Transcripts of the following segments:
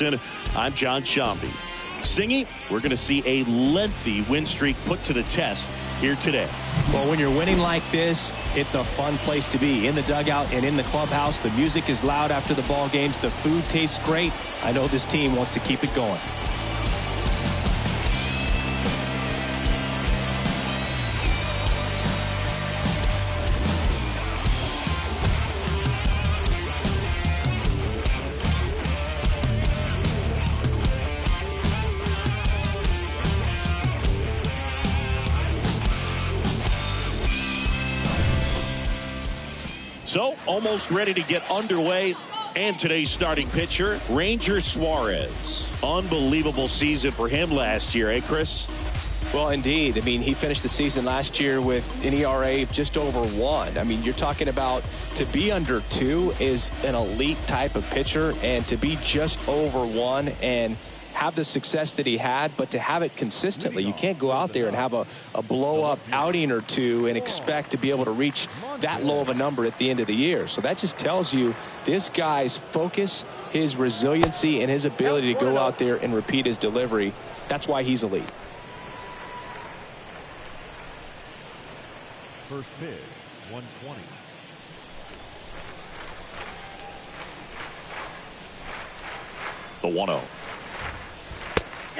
I'm John Shambi. Singy, we're going to see a lengthy win streak put to the test here today. Well, when you're winning like this, it's a fun place to be. In the dugout and in the clubhouse, the music is loud after the ball games. The food tastes great. I know this team wants to keep it going. So, almost ready to get underway. And today's starting pitcher, Ranger Suarez. Unbelievable season for him last year, eh, Chris? Well, indeed. I mean, he finished the season last year with an ERA of just over 1. I mean, you're talking about to be under 2 is an elite type of pitcher, and to be just over 1 and have the success that he had, but to have it consistently. You can't go out there and have a blow-up outing or two and expect to be able to reach that low of a number at the end of the year. So that just tells you this guy's focus, his resiliency, and his ability to go out there and repeat his delivery. That's why he's elite. First pitch, 120. The 1-0.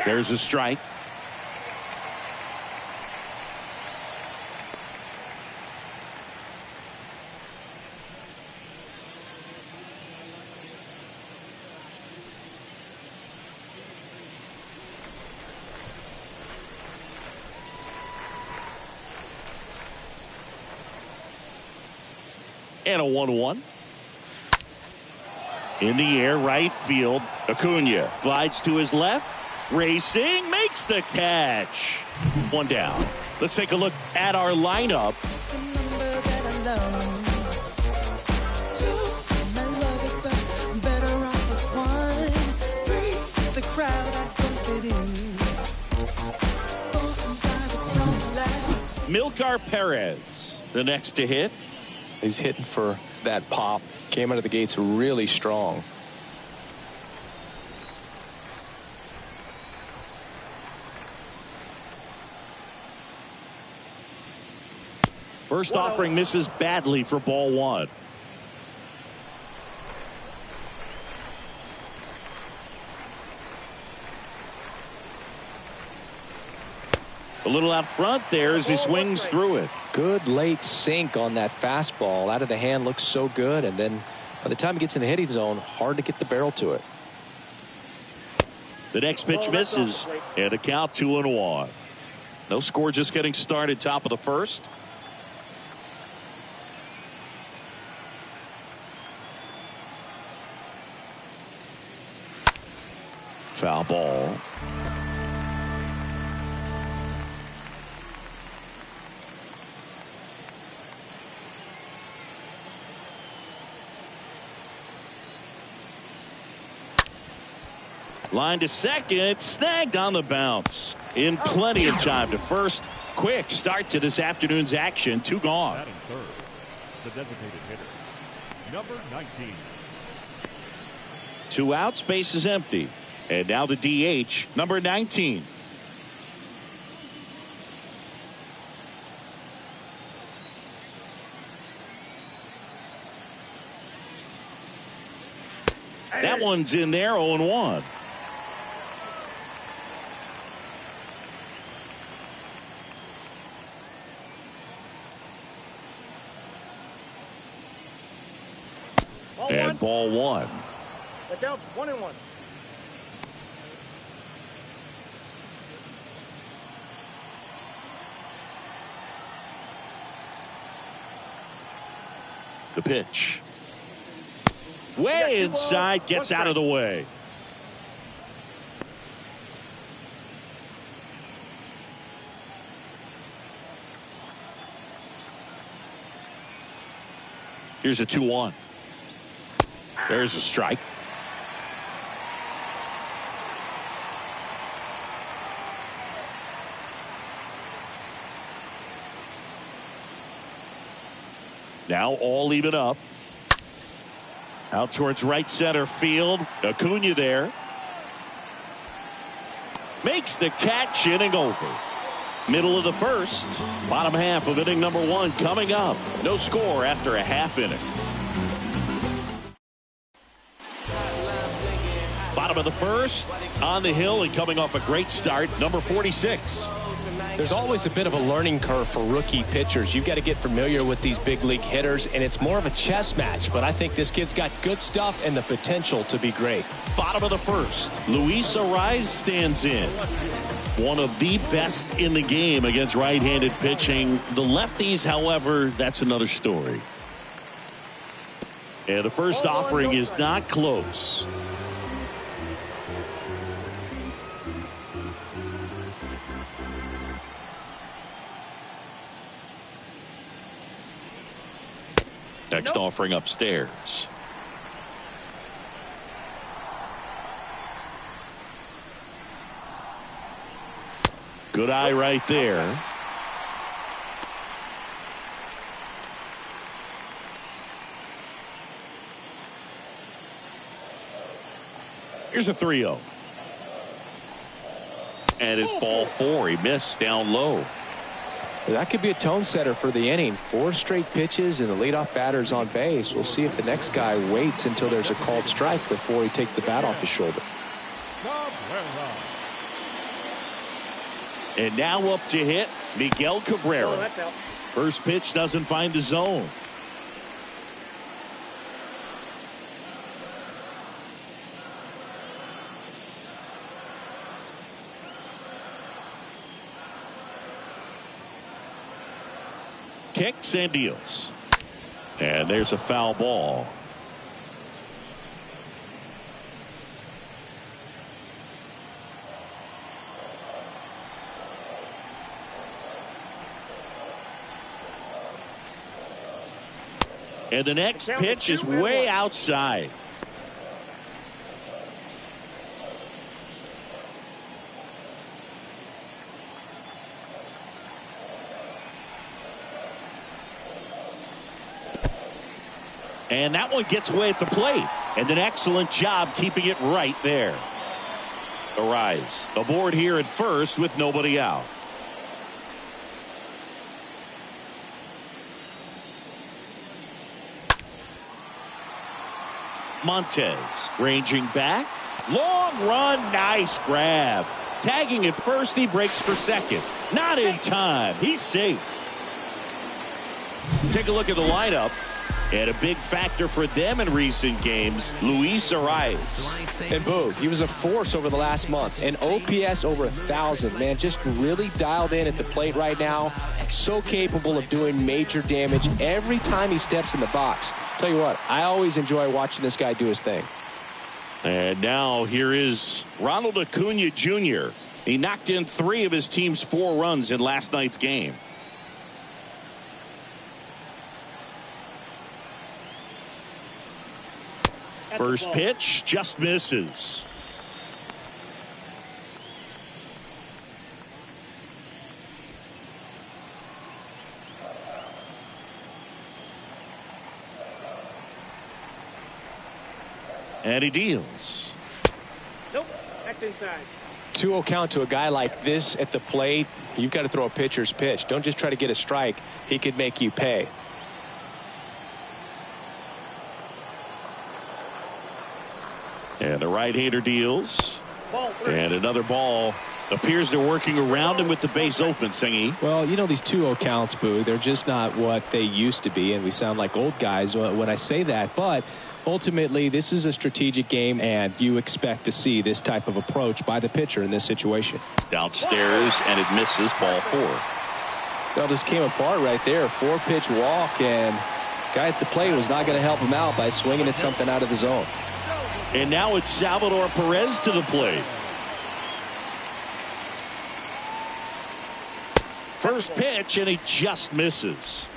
There's a strike. And a 1-1. In the air, right field. Acuna glides to his left. Racing, makes the catch. One down. Let's take a look at our lineup. Milcar Perez, the next to hit. He's hitting for that pop. Came out of the gates really strong. First offering misses badly for ball 1. A little out front there as he swings through it. Good late sink on that fastball. Out of the hand, looks so good, and then by the time it gets in the hitting zone, hard to get the barrel to it. The next pitch misses, and a count 2-1. No score, just getting started, top of the first. Foul ball. Line to second, snagged on the bounce. In plenty of time to first. Quick start to this afternoon's action. 2 gone. Batting third, the designated hitter, number 19. 2 outs, base is empty. And now the DH, number 19. That one's in there, 0-1. And ball 1. That counts 1-1. The pitch. Way inside, gets out of the way. Here's a 2-1. There's a strike. Now all even up. Out towards right center field. Acuna there. makes the catch, inning over. Middle of the first, bottom half of inning number 1 coming up. No score after a half inning. Bottom of the first, on the hill and coming off a great start, number 46. There's always a bit of a learning curve for rookie pitchers. You've got to get familiar with these big league hitters, and it's more of a chess match. But I think this kid's got good stuff and the potential to be great. Bottom of the first, Luis Ariz stands in. One of the best in the game against right-handed pitching. The lefties, however, that's another story. And the first offering is not close. Next offering upstairs. Good eye right there. Here's a 3-0. And it's ball 4. He missed down low. That could be a tone setter for the inning. 4 straight pitches and the leadoff batter's on base. We'll see if the next guy waits until there's a called strike before he takes the bat off his shoulder. And now up to hit Miguel Cabrera. First pitch doesn't find the zone. Kicks and deals. And there's a foul ball. And the next pitch is way outside. And that one gets away at the plate. And an excellent job keeping it right there. Ariz aboard here at first with nobody out. Montez ranging back. Long run. Nice grab. Tagging at first. He breaks for second. Not in time. He's safe. Take a look at the lineup. And a big factor for them in recent games, Luis Ariz. And Boog, he was a force over the last month. An OPS over 1,000. Man, just really dialed in at the plate right now. So capable of doing major damage every time he steps in the box. Tell you what, I always enjoy watching this guy do his thing. And now here is Ronald Acuna Jr. He knocked in 3 of his team's 4 runs in last night's game. First pitch just misses. And he deals. Nope, that's inside. 2-0 count to a guy like this at the plate. You've got to throw a pitcher's pitch. Don't just try to get a strike. He could make you pay. And the right-hander deals. And another ball. Appears they're working around him with the base open, Singy. Well, you know, these 2-0 counts, Boo, they're just not what they used to be, and we sound like old guys when I say that. But ultimately, this is a strategic game, and you expect to see this type of approach by the pitcher in this situation. Downstairs, and it misses, ball 4. Well, just came apart right there. 4-pitch walk, and guy at the plate was not going to help him out by swinging at something out of the zone. And now it's Salvador Perez to the plate. First pitch, and he just misses.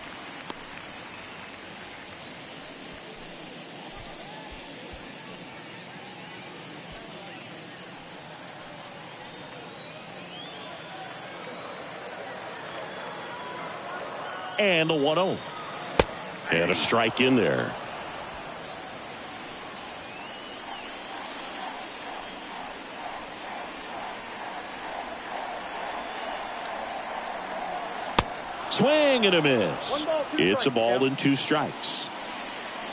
And a 1-0. And a strike in there. Swing and a miss. 1 ball, 2 It's a strikes, ball yeah. and 2 strikes.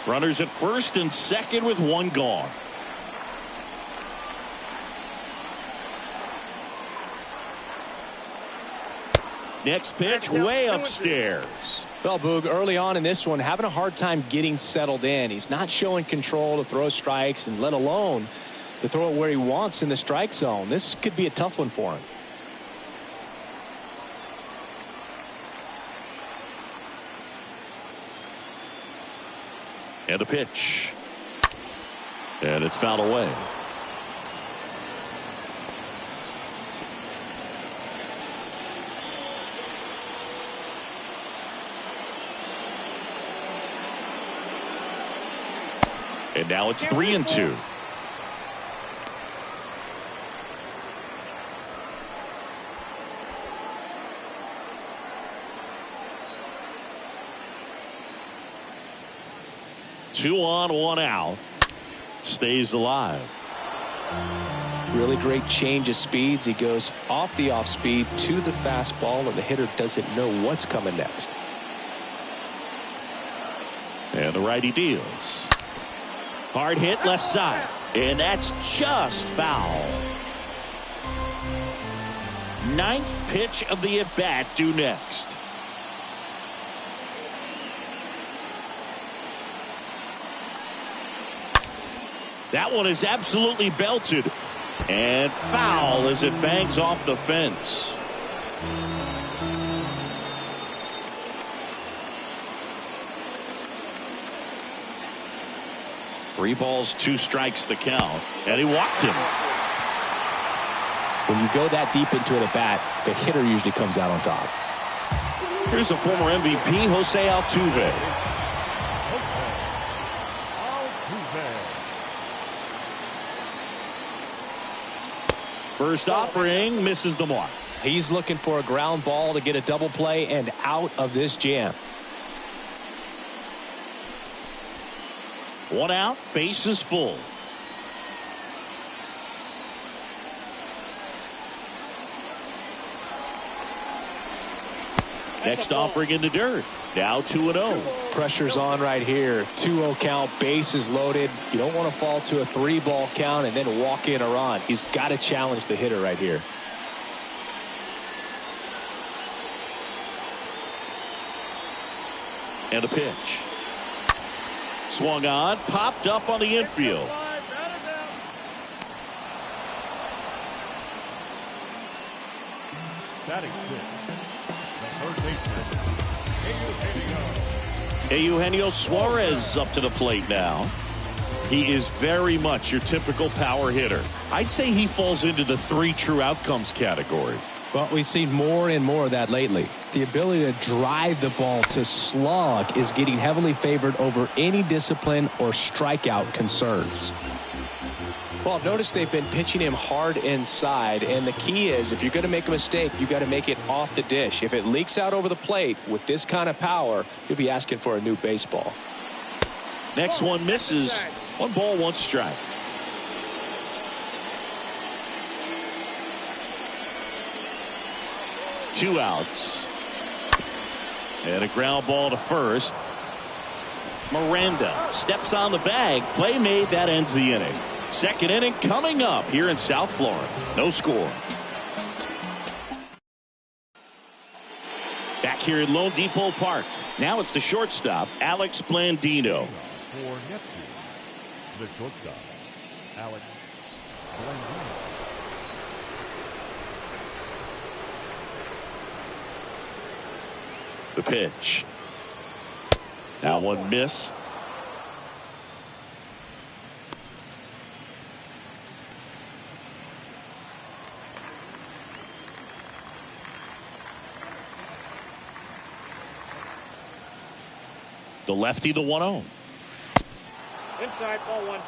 Runners at first and second with 1 gone. Next pitch way upstairs. Well, Boog, early on in this one, having a hard time getting settled in. He's not showing control to throw strikes, and let alone to throw it where he wants in the strike zone. This could be a tough one for him. And a pitch. And it's fouled away. And now it's 3-2. Two on, 1 out. Stays alive. Really great change of speeds. He goes off the off speed to the fastball, and the hitter doesn't know what's coming next. And the righty deals. Hard hit left side. And that's just foul. 9th pitch of the at-bat due next. That one is absolutely belted. And foul as it bangs off the fence. Three balls, 2 strikes the count. And he walked him. When you go that deep into an at-bat, the hitter usually comes out on top. Here's the former MVP, Jose Altuve. First offering misses the mark. He's looking for a ground ball to get a double play and out of this jam. 1 out, bases full. Next offering in the dirt. Now 2-0. Pressure's on right here. 2-0 count, bases loaded. You don't want to fall to a 3-ball count and then walk in a run. He's got to challenge the hitter right here. And a pitch. Swung on, popped up on the infield. Batting 6. The third baseman, Eugenio Suarez up to the plate now. He is very much your typical power hitter. I'd say he falls into the 3 true outcomes category. Well, we've seen more and more of that lately. The ability to drive the ball to slug is getting heavily favored over any discipline or strikeout concerns. Well, I've noticed they've been pitching him hard inside, and the key is if you're going to make a mistake, you got to make it off the dish. If it leaks out over the plate with this kind of power, you'll be asking for a new baseball. Next one misses. 1 ball, 1 strike. Two outs. And a ground ball to first. Miranda steps on the bag. Play made. That ends the inning. Second inning coming up here in South Florida. No score. Back here in Lone Depot Park. Now it's the shortstop, Alex Blandino. for Neptune. The shortstop, Alex Blandino. The pitch. That one missed. The lefty, the 1-0. Inside, ball 1.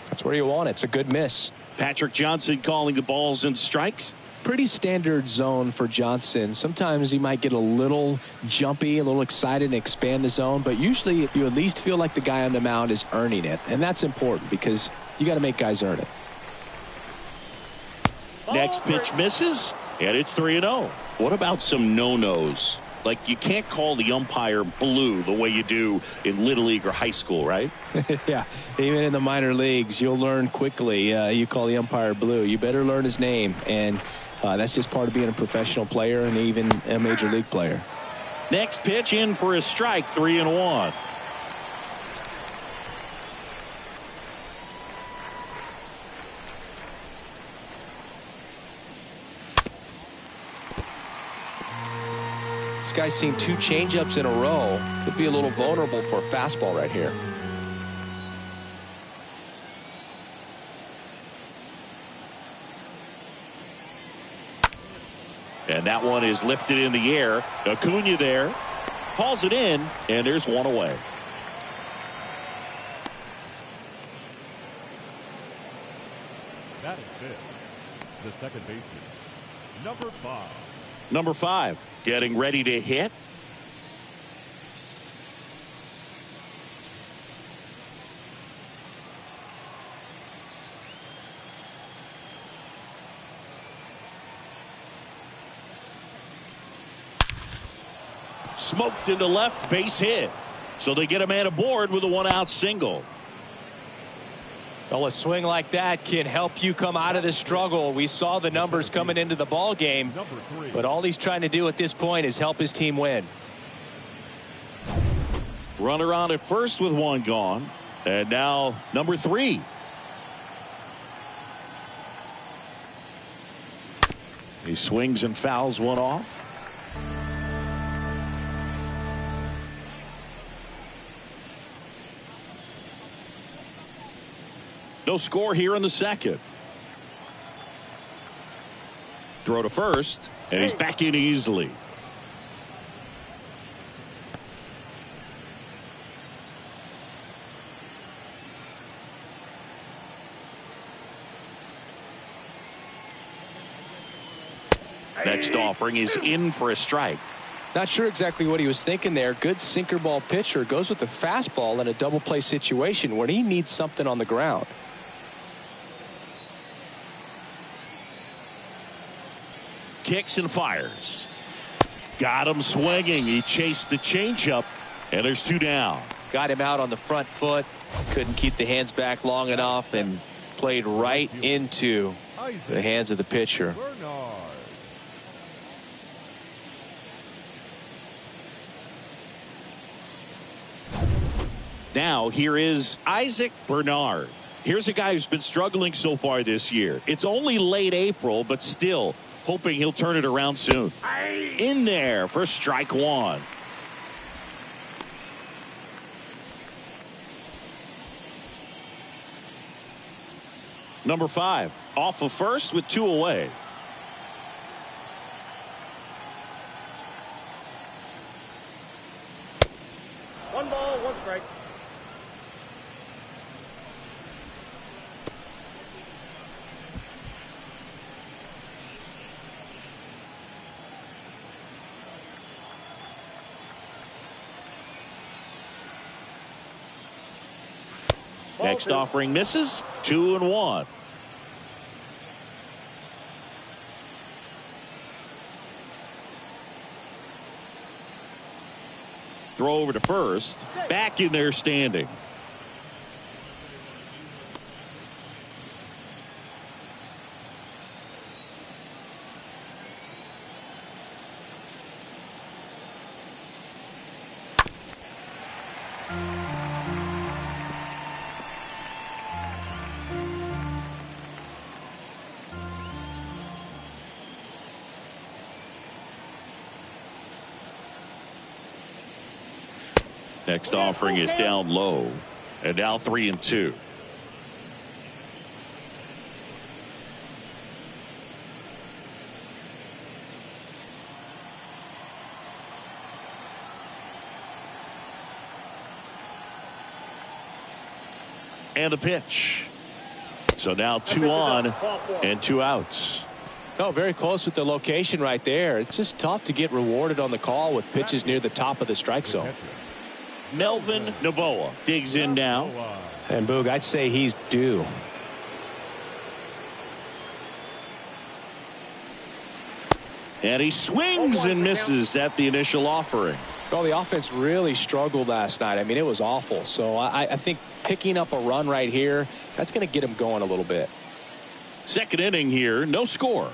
That's where you want it. It's a good miss. Patrick Johnson calling the balls and strikes. Pretty standard zone for Johnson. Sometimes he might get a little jumpy, a little excited and expand the zone, but usually you at least feel like the guy on the mound is earning it, and that's important because you got to make guys earn it. Next pitch misses, and it's 3-0. What about some no-nos? Like, you can't call the umpire blue the way you do in Little League or high school, right? Yeah, even in the minor leagues, you'll learn quickly. You call the umpire blue, you better learn his name. And that's just part of being a professional player and even a major league player. Next pitch in for a strike, 3-1. This guy's seen 2 changeups in a row. Could be a little vulnerable for a fastball right here. And that one is lifted in the air. Acuna there. Hauls it in, and there's one away. That is it. The second baseman, number 5. Number 5 getting ready to hit. Smoked into left, base hit. So they get a man aboard with a 1-out single. Well, a swing like that can help you come out of this struggle. We saw the numbers coming into the ball game, but all he's trying to do at this point is help his team win. Runner on at first with 1 gone. And now number 3. He swings and fouls one off. No score here in the second. Throw to first, and he's back in easily. Next offering is in for a strike. Not sure exactly what he was thinking there. Good sinker ball pitcher goes with the fastball in a double play situation when he needs something on the ground. Kicks and fires. Got him swinging. He chased the changeup, and there's 2 down. Got him out on the front foot. Couldn't keep the hands back long enough and played right into the hands of the pitcher. Now here is Isaac Bernard. Here's a guy who's been struggling so far this year. It's only late April, but still hoping he'll turn it around soon. In there for strike 1. Number 5 off of first with 2 away. One ball, 1 strike. Next offering misses. 2-1. Throw over to first. Back in there standing. Next offering is down low. And now 3-2. And the pitch. So now 2 on and 2 outs. No, very close with the location right there. It's just tough to get rewarded on the call with pitches near the top of the strike zone. Melvin Novoa digs in now. And Boog, I'd say he's due. And he swings and misses at the initial offering. Well, the offense really struggled last night. I mean, it was awful. So I think picking up a run right here, that's going to get him going a little bit. Second inning here, no score.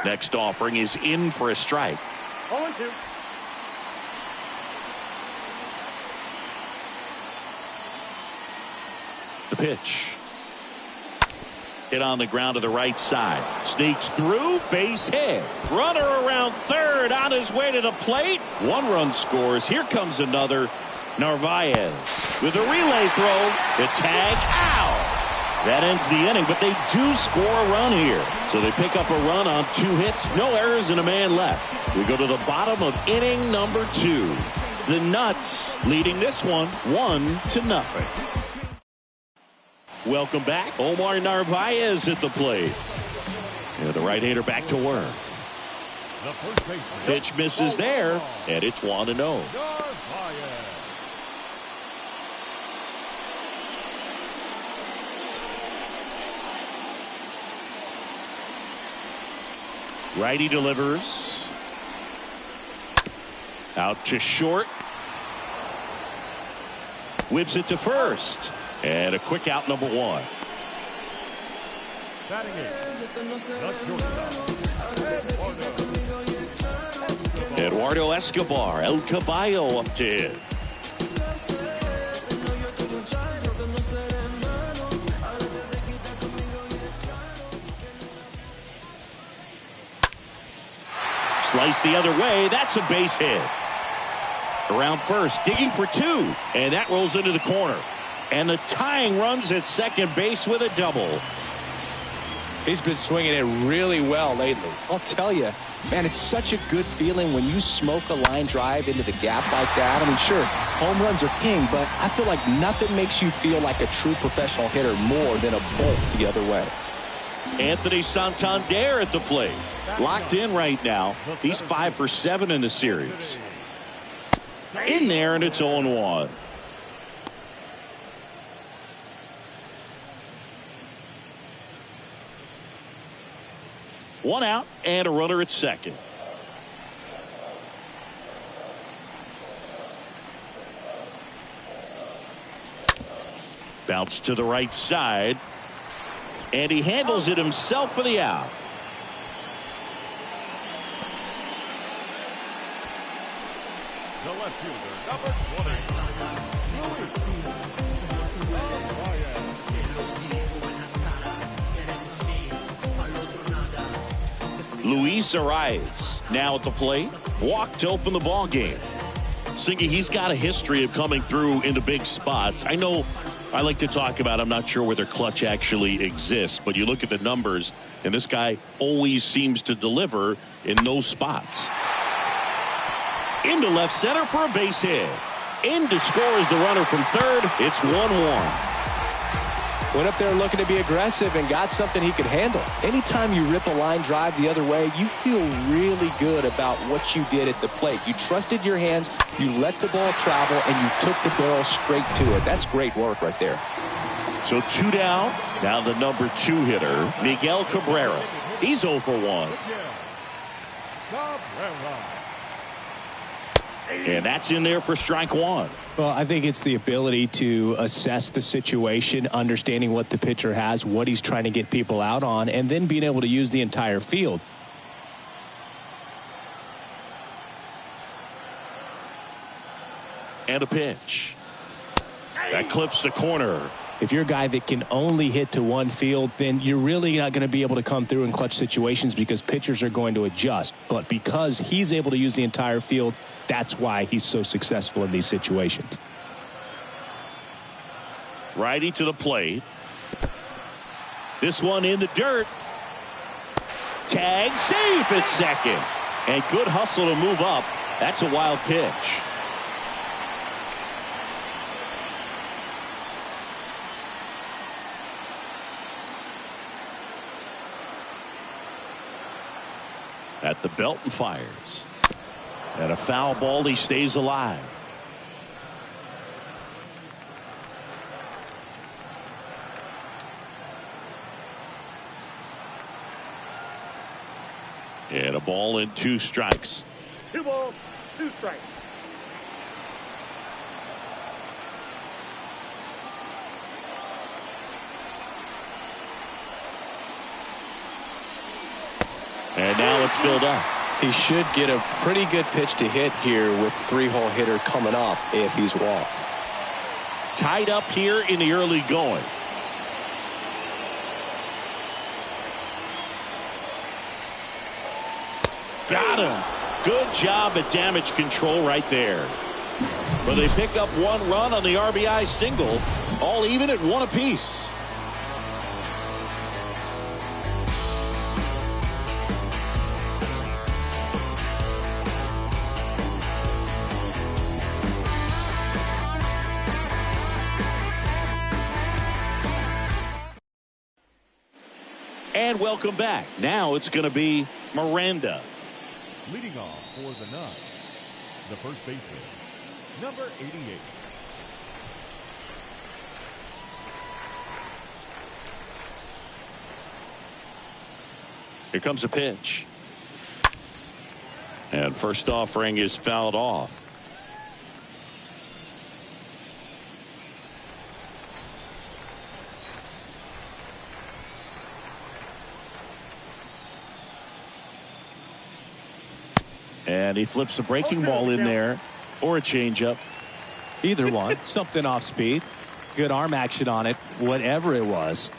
Next offering is in for a strike. 0-2. The pitch. Hit on the ground to the right side. Sneaks through, base hit. Runner around third on his way to the plate. One run scores. Here comes another. Narvaez with a relay throw. The tag out. That ends the inning, but they do score a run here. So they pick up a run on 2 hits, no errors, and a man left. We go to the bottom of inning number 2. The Nuts leading this one 1-0. Welcome back. Omar Narvaez at the plate. And the right-hander back to work. The first baseman. Pitch misses there, and it's 1-0. Narvaez. Righty delivers. Out to short. Whips it to first. And a quick out, number 1. Batting eighth. The shortstop. Eduardo Escobar, El Caballo up to hit. Slice the other way. That's a base hit. Around first, digging for 2. And that rolls into the corner. And the tying runs at second base with a double. He's been swinging it really well lately. I'll tell you, man, it's such a good feeling when you smoke a line drive into the gap like that. I mean, sure, home runs are king, but I feel like nothing makes you feel like a true professional hitter more than a bolt the other way. Anthony Santander at the plate. Locked in right now. He's 5 for 7 in the series. In there, and it's 0-1. One out and a runner at second. Bounce to the right side. And he handles it himself for the out. The left fielder, number 20. Luis Arias now at the plate. Walked to open the ball game. Singy, he's got a history of coming through into big spots. I know I like to talk about, I'm not sure whether clutch actually exists, but you look at the numbers, and this guy always seems to deliver in those spots. Into left center for a base hit. In to score is the runner from third. It's 1-1. Went up there looking to be aggressive and got something he could handle. Anytime you rip a line drive the other way, you feel really good about what you did at the plate. You trusted your hands, you let the ball travel, and you took the barrel straight to it. That's great work right there. So 2 down. Now the number 2 hitter, Miguel Cabrera. He's 0 for 1. And that's in there for strike 1. Well, I think it's the ability to assess the situation, understanding what the pitcher has, what he's trying to get people out on, and then being able to use the entire field. And a pitch. That clips the corner. If you're a guy that can only hit to one field, then you're really not going to be able to come through in clutch situations because pitchers are going to adjust. But because he's able to use the entire field, that's why he's so successful in these situations. Righty to the plate. This one in the dirt. Tag safe at second. And good hustle to move up. That's a wild pitch. At the belt and fires. And a foul ball, he stays alive. And a ball and 2 strikes. 2 balls, 2 strikes. And now it's filled up. He should get a pretty good pitch to hit here with 3-hole hitter coming up if he's walked. Tied up here in the early going. Got him. Good job at damage control right there. But they pick up 1 run on the RBI single, all even at 1 apiece. And welcome back. Now it's going to be Miranda. Leading off for the Nuts, the first baseman, number 88. Here comes a pitch. And first offering is fouled off. And he flips a breaking ball in there, or a changeup. Either one. Something off speed. Good arm action on it, whatever it was.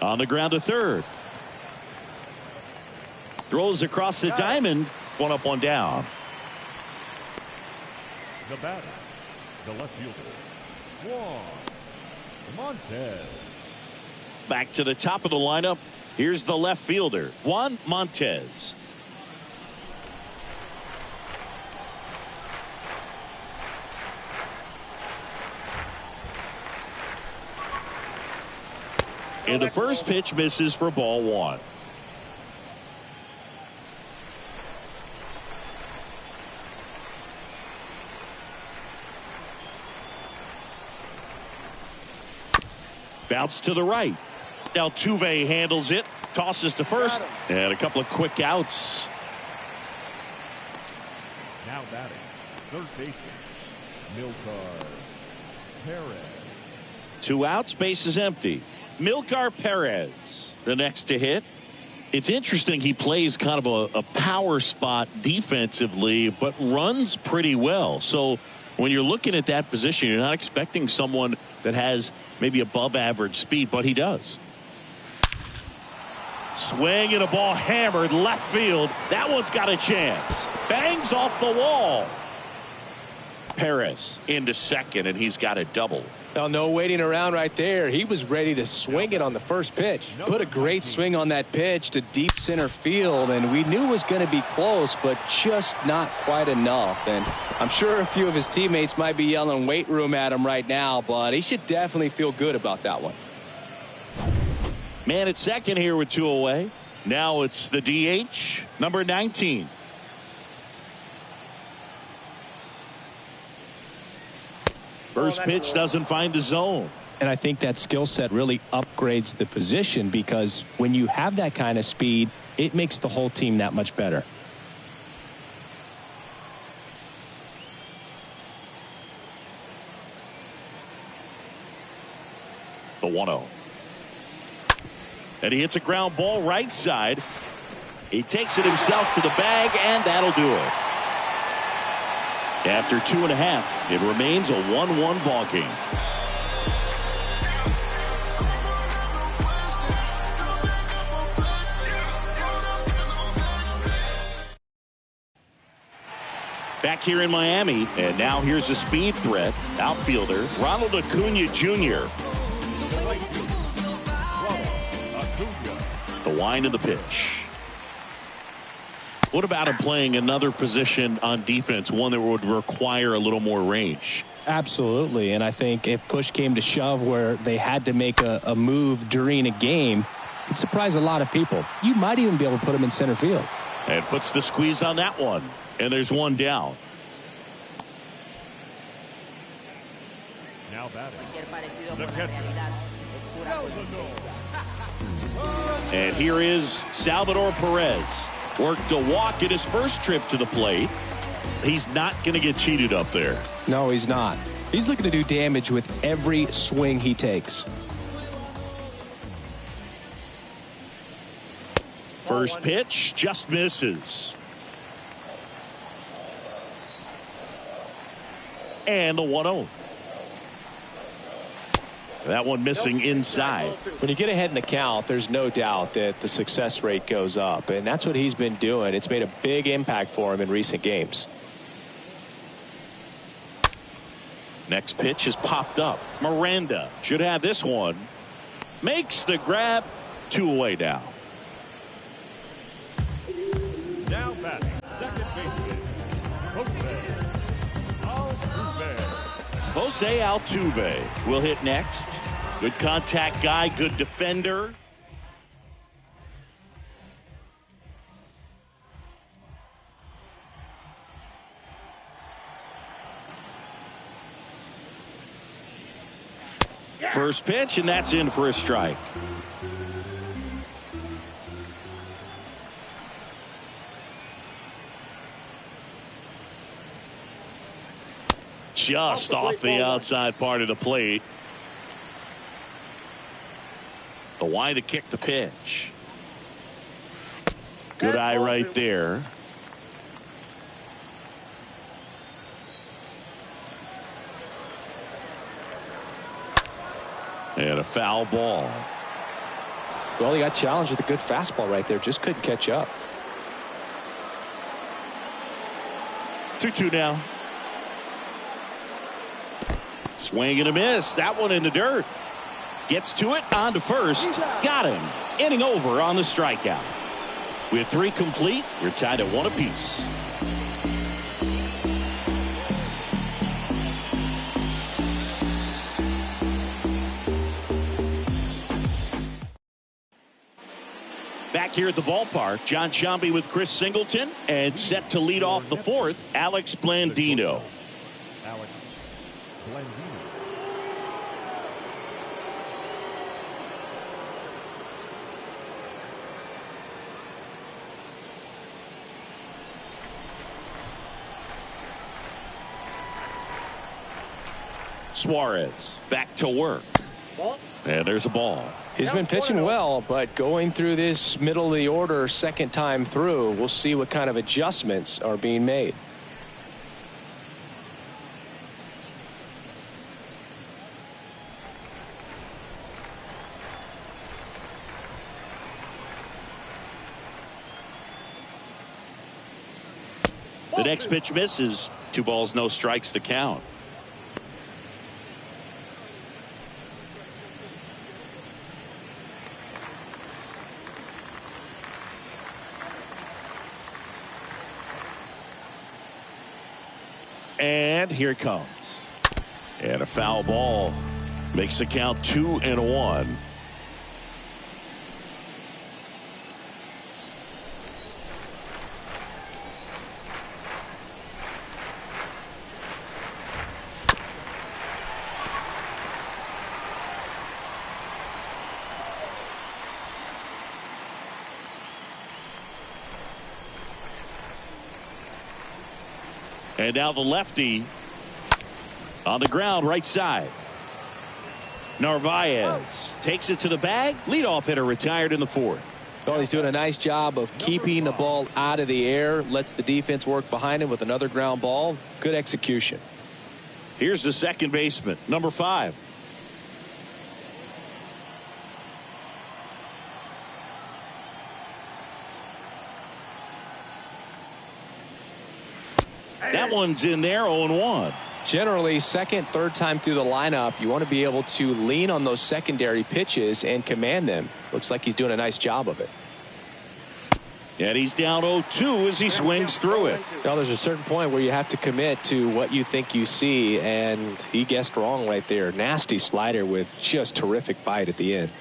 On the ground to third. Throws across the diamond. 1 up, 1 down. The batter, the left fielder, Juan Montez. Back to the top of the lineup. Here's the left fielder, Juan Montez. And the first pitch misses for ball 1. Bounce to the right. Altuve handles it, tosses to first, and a couple of quick outs. Now batting, third baseman, Milcar Perez. 2 outs, base is empty. Milcar Perez, the next to hit. It's interesting, he plays kind of a power spot defensively, but runs pretty well. So when you're looking at that position, you're not expecting someone that has maybe above average speed, but he does. Swing and a ball hammered left field. That one's got a chance. Bangs off the wall. Perez into second, and he's got a double. Well, no waiting around right there. He was ready to swing it on the first pitch. Put a great swing on that pitch to deep center field, and we knew it was going to be close, but just not quite enough. And I'm sure a few of his teammates might be yelling weight room at him right now, but he should definitely feel good about that one. Man at second here with 2 away. Now it's the DH, number 19. First pitch doesn't find the zone. And I think that skill set really upgrades the position, because when you have that kind of speed, it makes the whole team that much better. The 1-0. And he hits a ground ball right side. He takes it himself to the bag, and that'll do it. After 2.5, it remains a 1-1 ball game. Back here in Miami, and now here's a speed threat. Outfielder Ronald Acuna Jr. The wind of the pitch. What about him playing another position on defense, one that would require a little more range? Absolutely, and I think if push came to shove where they had to make a move during a game, it'd surprise a lot of people. You might even be able to put him in center field. And puts the squeeze on that one. And there's 1 down. Now batting, the catcher, And here is Salvador Perez. Worked a walk in his first trip to the plate. He's not going to get cheated up there. No, he's not. He's looking to do damage with every swing he takes. First pitch just misses. And the 1-0. That one missing inside. When you get ahead in the count, there's no doubt that the success rate goes up, and that's what he's been doing. It's made a big impact for him in recent games. Next pitch is popped up. Miranda should have this one. Makes the grab. 2 away now. Now batting, second baseman, Jose Altuve will hit next. Good contact guy, good defender. First pitch, and that's in for a strike. Just off the outside part of the plate. The wide to kick the pitch. Good eye right there. And a foul ball. Well, he got challenged with a good fastball right there. Just couldn't catch up. 2-2 now. Swing and a miss. That one in the dirt. Gets to it, on to first. Got him. Inning over on the strikeout. With 3 complete, we're tied at 1 apiece. Back here at the ballpark, John Sciambi with Chris Singleton, and set to lead off the 4th, Alex Blandino. Alex Blandino. Suarez back to work. And there's a ball. He's been pitching well, but going through this middle of the order second time through, we'll see what kind of adjustments are being made. The next pitch misses. 2 balls, no strikes to count. And here it comes. And a foul ball. Makes the count 2-1. And now the lefty on the ground, right side. Narvaez takes it to the bag. Leadoff hitter retired in the 4th. Well, he's doing a nice job of keeping the ball out of the air. Lets the defense work behind him with another ground ball. Good execution. Here's the second baseman, number 5. That one's in there, 0-1. Generally, second, third time through the lineup, you want to be able to lean on those secondary pitches and command them. Looks like he's doing a nice job of it. And he's down 0-2 as he swings through it. Well, there's a certain point where you have to commit to what you think you see, and he guessed wrong right there. Nasty slider with just terrific bite at the end.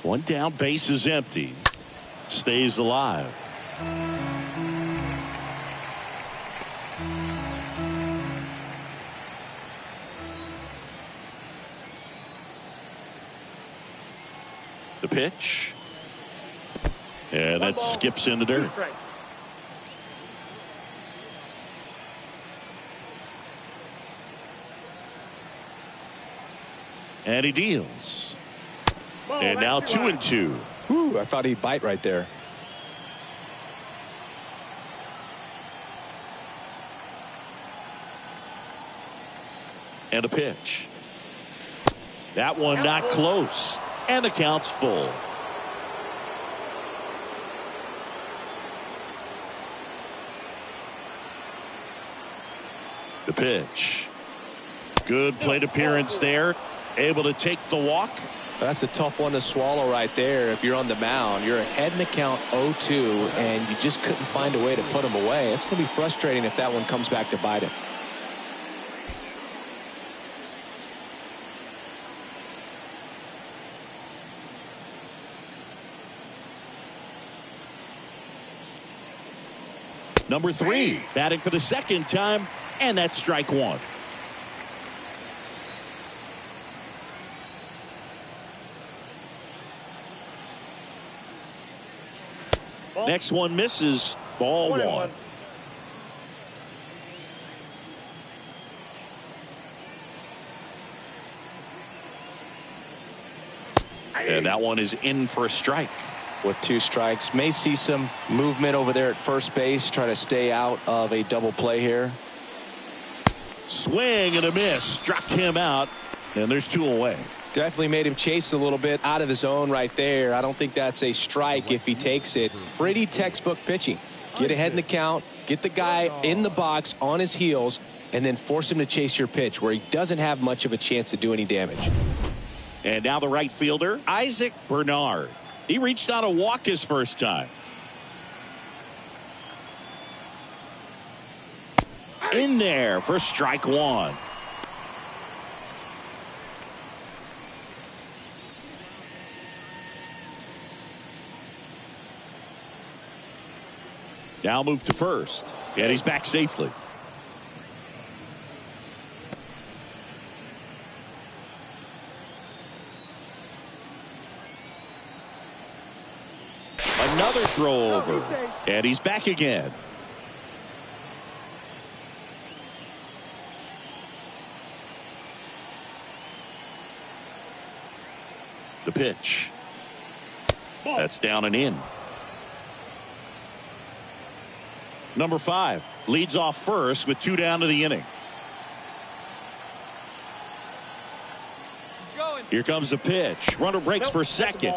One down, base is empty. Stays alive. The pitch. And that skips in the dirt. And he deals. And now 2-2. Whew, I thought he'd bite right there. And a pitch. That one not close. And the count's full. The pitch. Good plate appearance there. Able to take the walk. That's a tough one to swallow right there. If you're on the mound, you're ahead in the count 0-2, and you just couldn't find a way to put him away. It's going to be frustrating if that one comes back to bite him. Number 3, batting for the second time, and that's strike 1. Next one misses. Ball 1. And that one is in for a strike. With 2 strikes, may see some movement over there at first base, try to stay out of a double play here. Swing and a miss. Struck him out, and there's 2 away. Definitely made him chase a little bit out of the zone right there. I don't think that's a strike if he takes it. Pretty textbook pitching. Get ahead in the count, get the guy in the box on his heels, and then force him to chase your pitch where he doesn't have much of a chance to do any damage. And now the right fielder, Isaac Bernard. He reached out a walk his first time. In there for strike 1. Now move to first. And he's back safely. Another throw over. And he's back again. The pitch. That's down and in. Number 5 leads off first with 2 down to the inning. Here comes the pitch. Runner breaks for second.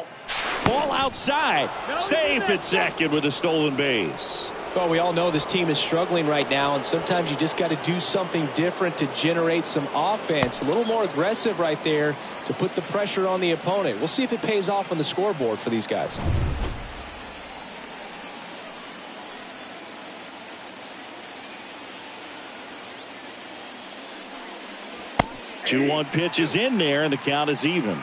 Ball outside. Safe at second with a stolen base. Well, we all know this team is struggling right now, and sometimes you just got to do something different to generate some offense. A little more aggressive right there to put the pressure on the opponent. We'll see if it pays off on the scoreboard for these guys. Two 1 pitch is in there, and the count is even.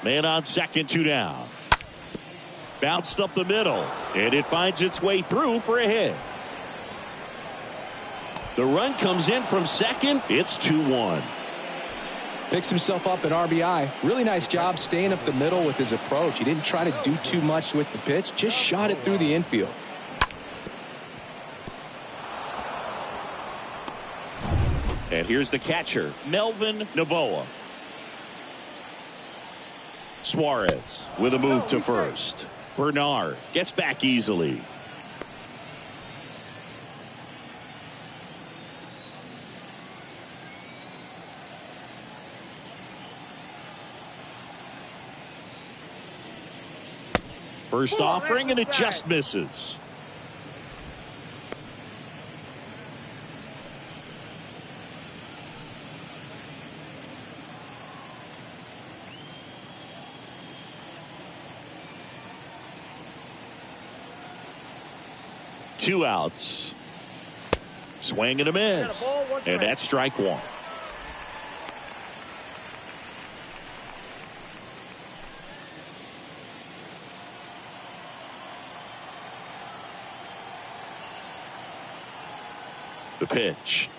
Man on second, 2 down. Bounced up the middle, and it finds its way through for a hit. The run comes in from second. It's 2-1. Picks himself up an RBI. Really nice job staying up the middle with his approach. He didn't try to do too much with the pitch, just shot it through the infield. And here's the catcher, Melvin Novoa. Suarez with a move to first. Bernard gets back easily. First offering, and it just misses. Two outs. Swing and a miss. And that's strike 1. The pitch.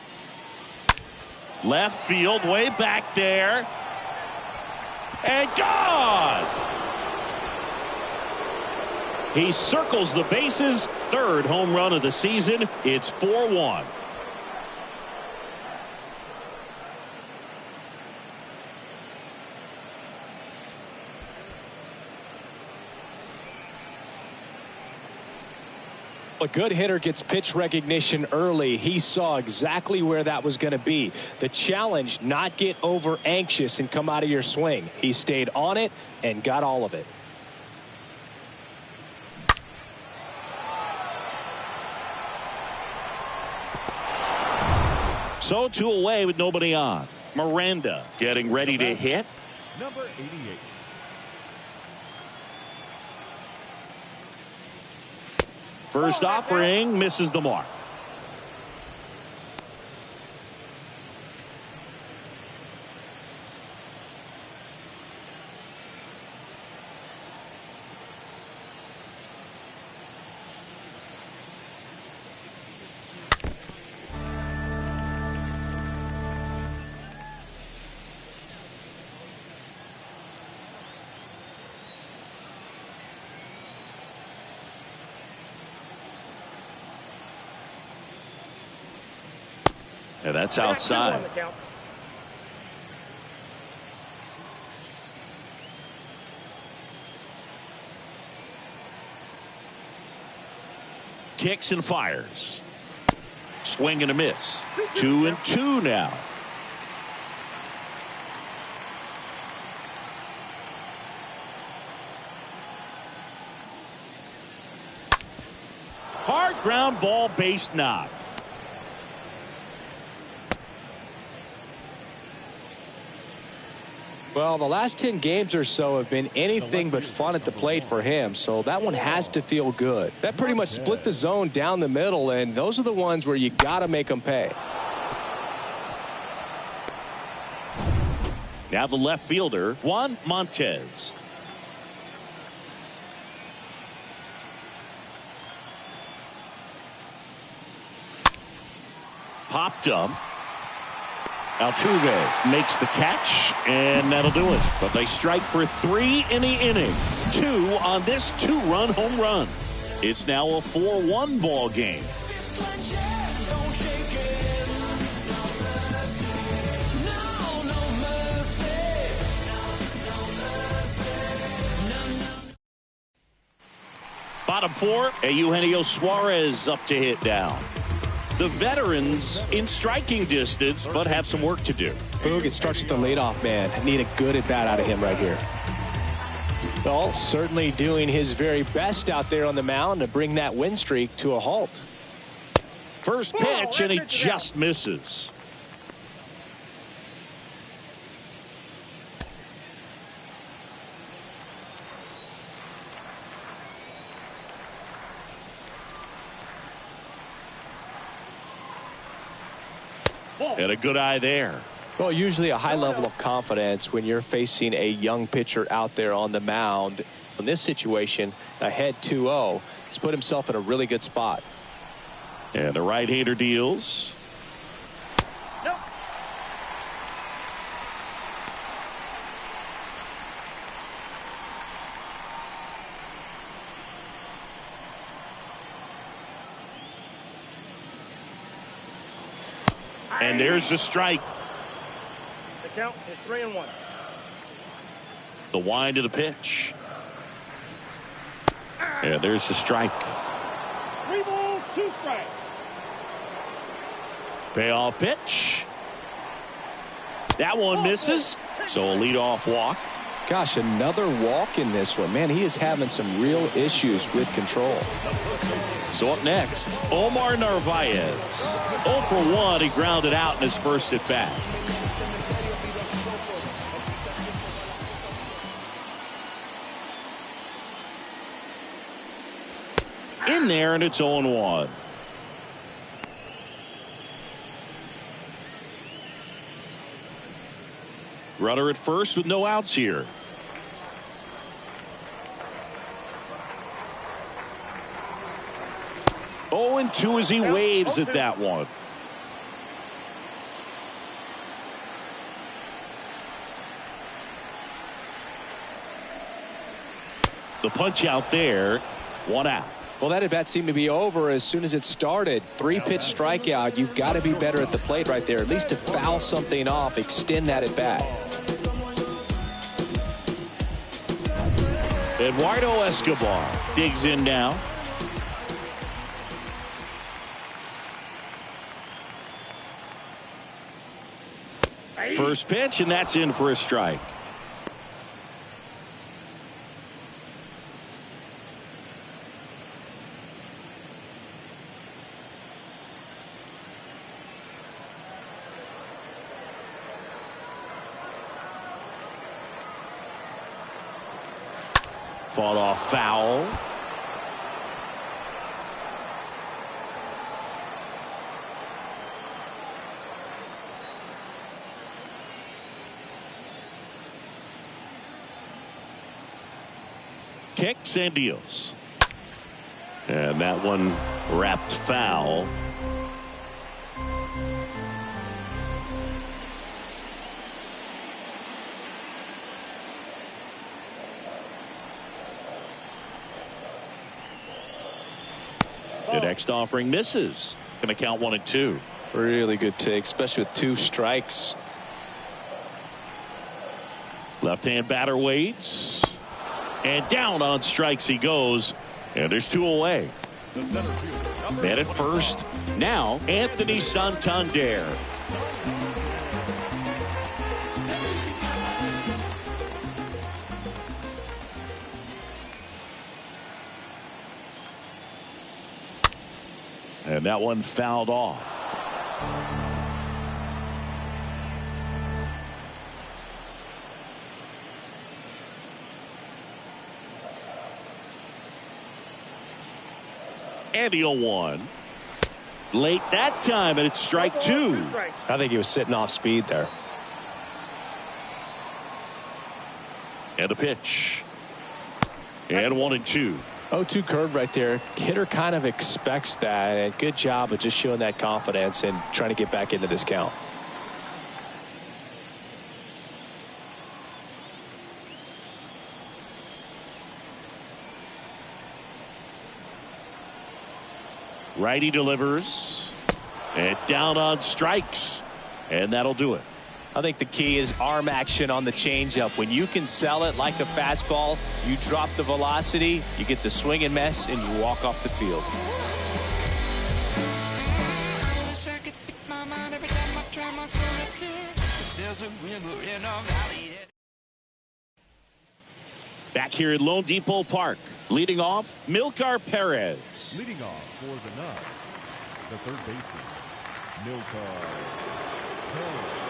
Left field, way back there. And gone! He circles the bases. Third home run of the season. It's 4-1. A good hitter gets pitch recognition early. He saw exactly where that was going to be. The challenge, not get over anxious and come out of your swing. He stayed on it and got all of it. So 2 away with nobody on. Miranda getting ready to hit. Number 88. First offering misses the mark. Yeah, that's outside. Kicks and fires. Swing and a miss. 2-2 now. Hard ground ball, base knock. Well, the last 10 games or so have been anything but fun at the plate for him, so that one has to feel good. That pretty much split the zone down the middle, and those are the ones where you got to make them pay. Now the left fielder, Juan Montez. Popped up. Altuve makes the catch, and that'll do it. But they strike for 3 in the inning. 2 on this 2-run home run. It's now a 4-1 ball game. Bottom 4, Eugenio Suarez up to hit down. The veterans in striking distance, but have some work to do. Boog, it starts with the leadoff man. Need a good at-bat out of him right here. Well, certainly doing his very best out there on the mound to bring that win streak to a halt. First pitch, and he just misses. And a good eye there. Well, usually a high level of confidence when you're facing a young pitcher out there on the mound. In this situation, ahead 2-0, he's put himself in a really good spot. And the right-hander deals. Nope. And there's the strike. The count is 3-1. The wind of the pitch. And there's the strike. 3 balls, 2 strikes. Payoff pitch. That one misses. So a leadoff walk. Gosh, another walk in this one. Man, he is having some real issues with control. So up next, Omar Narvaez. 0 for 1. He grounded out in his first at bat. In there, and it's 0-1. Runner at first with no outs here. Oh, and 2 as he waves at that one. The punch out there. 1 out. Well, that at bat seemed to be over as soon as it started. 3-pitch strikeout. You've got to be better at the plate right there, at least to foul something off, extend that at bat. Eduardo Escobar digs in now. First pitch, and that's in for a strike. Fought off foul. Kicks and deals. And that one wrapped foul. The next offering misses. Going to count 1 and 2. Really good take, especially with 2 strikes. Left-hand batter waits. And down on strikes he goes. And there's 2 away. Man at first. Now Anthony Santander. And that one fouled off. And the 0-1. Late that time, and it's strike 2. I think he was sitting off speed there. And a pitch. And 1 and 2. 0-2 curve right there. Hitter kind of expects that, and good job of just showing that confidence and trying to get back into this count. Righty delivers. And down on strikes. And that'll do it. I think the key is arm action on the changeup. When you can sell it like a fastball, you drop the velocity, you get the swing and miss, and you walk off the field. Back here at Lone Depot Park, leading off, Milcar Perez. Leading off for the Nuts, the third baseman, Milcar Perez.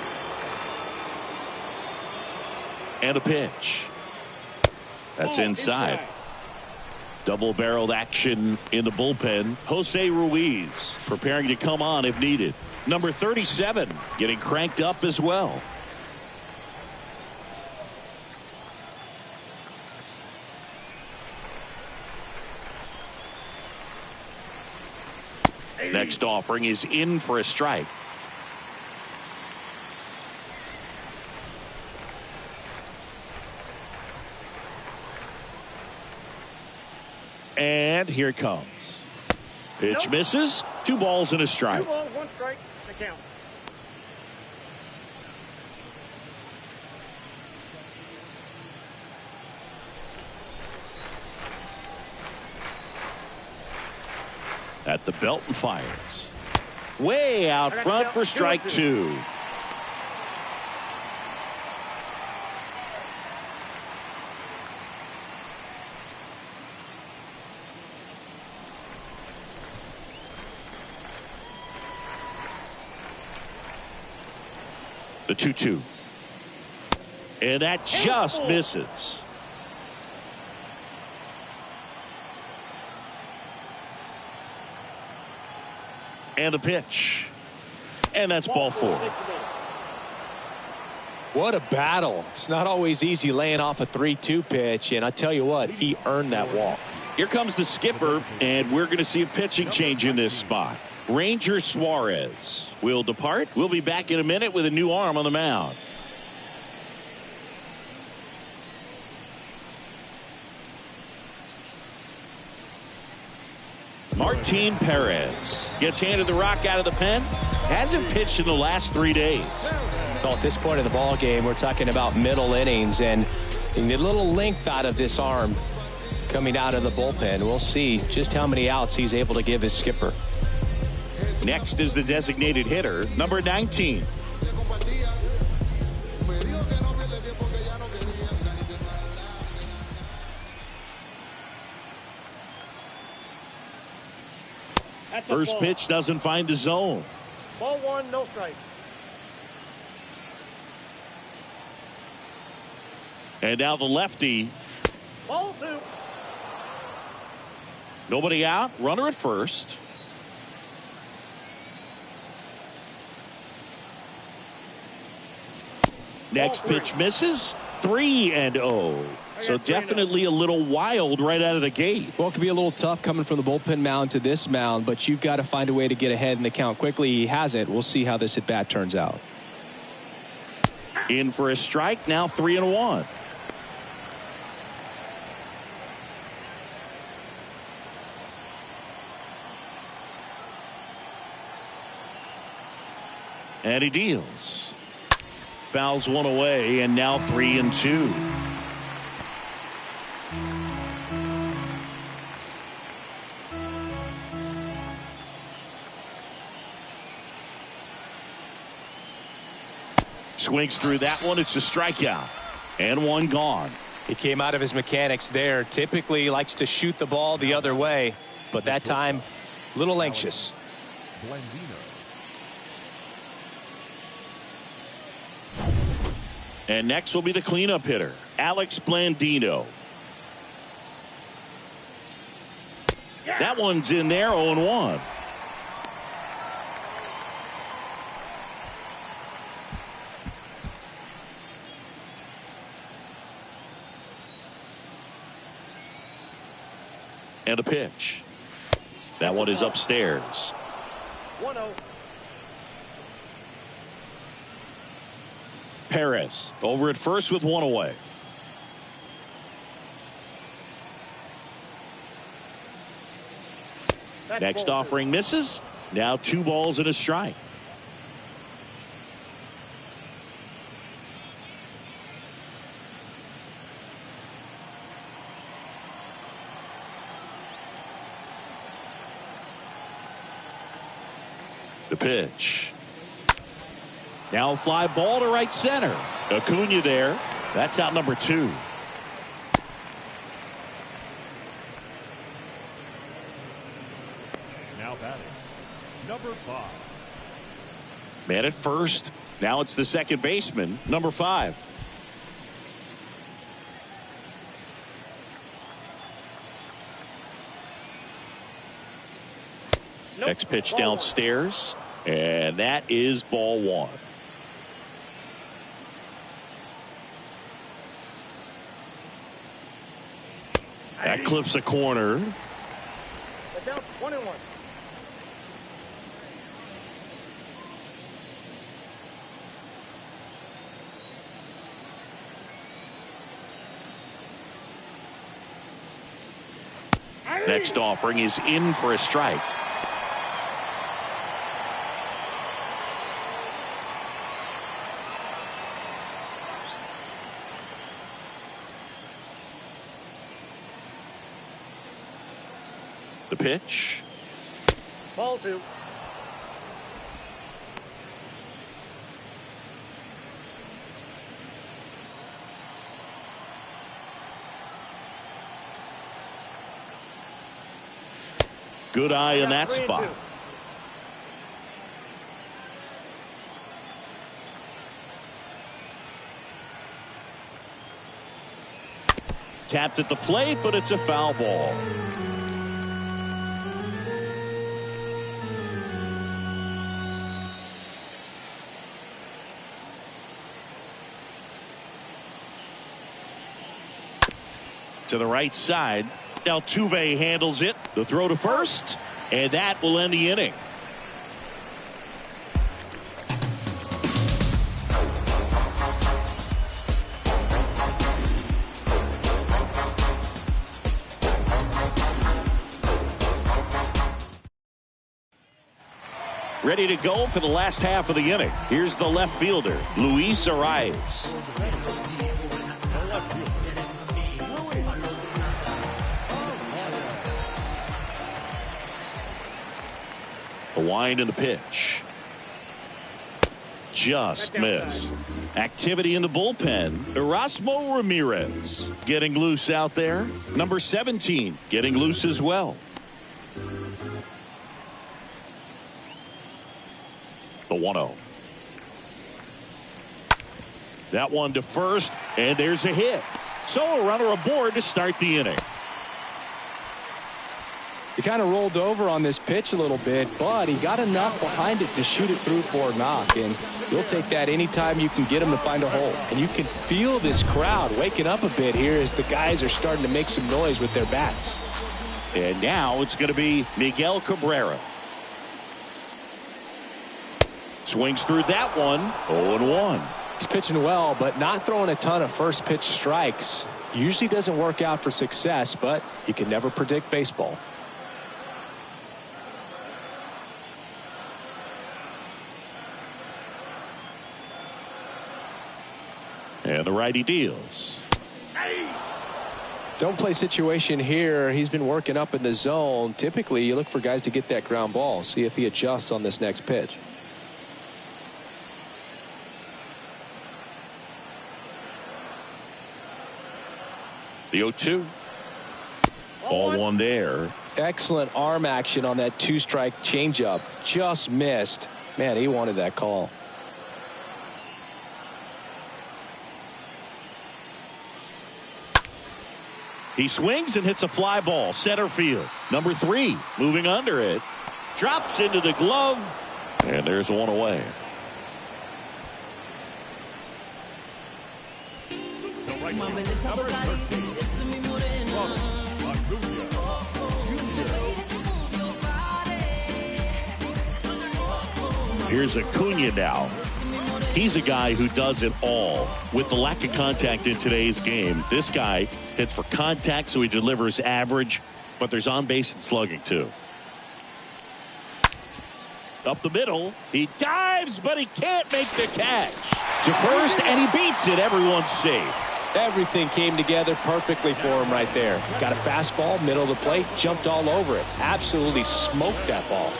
And a pitch. That's inside. Double-barreled action in the bullpen. Jose Ruiz preparing to come on if needed. Number 37 getting cranked up as well. Next offering is in for a strike. And here it comes. Pitch misses. 2 balls and a strike. 2 balls, 1 strike, the count. At the belt and fires. Way out front for strike 2. The 2-2. And that just misses. And a pitch. And that's ball 4. What a battle. It's not always easy laying off a 3-2 pitch, and I tell you what, he earned that walk. Here comes the skipper, and we're going to see a pitching change in this spot. Ranger Suarez will depart. We'll be back in a minute with a new arm on the mound. Martin Perez gets handed the rock out of the pen. Hasn't pitched in the last 3 days. Well, at this point of the ball game, we're talking about middle innings, and you need a little length out of this arm coming out of the bullpen. We'll see just how many outs he's able to give his skipper. Next is the designated hitter, number 19. First pitch doesn't find the zone. Ball 1, no strike. And now the lefty. Ball 2. Nobody out. Runner at first. Next pitch misses. 3-0. So definitely a little wild right out of the gate. Well, it could be a little tough coming from the bullpen mound to this mound, but you've got to find a way to get ahead in the count quickly. He hasn't. We'll see how this at bat turns out. In for a strike. Now 3-1. And he deals. Fouls one away, and now 3-2. Swings through that one. It's a strikeout. And one gone. He came out of his mechanics there. Typically likes to shoot the ball the other way, but that time a little anxious. And next will be the cleanup hitter, Alex Blandino. That one's in there, 0-1. And a pitch. That one is upstairs. 1-0. Perez over at first with one away. Next offering misses. Now 2 balls and a strike. The pitch. Now a fly ball to right center. Acuna there. That's out number 2. Now batting, number 5. Man at first. Now it's the second baseman, number 5. Nope. Next pitch Ball downstairs. And that is ball 1. That clips a corner. The count 1-1. Next offering is in for a strike. The pitch. Ball 2. Good eye in that spot. Tapped at the plate, but it's a foul ball. To the right side. Altuve handles it. The throw to first. And that will end the inning. ready to go for the last half of the inning. Here's the left fielder, Luis Arias. The wind and the pitch. Just missed. Activity in the bullpen. Erasmo Ramirez getting loose out there. Number 17 getting loose as well. The 1-0. That one to first, and there's a hit. So a runner aboard to start the inning. He kind of rolled over on this pitch a little bit, but he got enough behind it to shoot it through for a knock. And you'll take that anytime you can get him to find a hole. And you can feel this crowd waking up a bit here as the guys are starting to make some noise with their bats. And now it's going to be Miguel Cabrera. Swings through that one. 0-1. He's pitching well, but not throwing a ton of first pitch strikes. Usually doesn't work out for success, but you can never predict baseball. And the righty deals. Don't play situation here. He's been working up in the zone. Typically, you look for guys to get that ground ball. See if he adjusts on this next pitch. The 0-2. Ball one there. Excellent arm action on that two-strike changeup. Just missed. Man, he wanted that call. He swings and hits a fly ball. Center field. Number 3 moving under it. Drops into the glove. And there's one away. Here's Acuna now. He's a guy who does it all. With the lack of contact in today's game, this guy hits for contact, so he delivers average, but there's on base and slugging too. Up the middle, he dives, but he can't make the catch. To first, and he beats it. Everyone's safe. Everything came together perfectly for him right there. Got a fastball, middle of the plate, jumped all over it. Absolutely smoked that ball.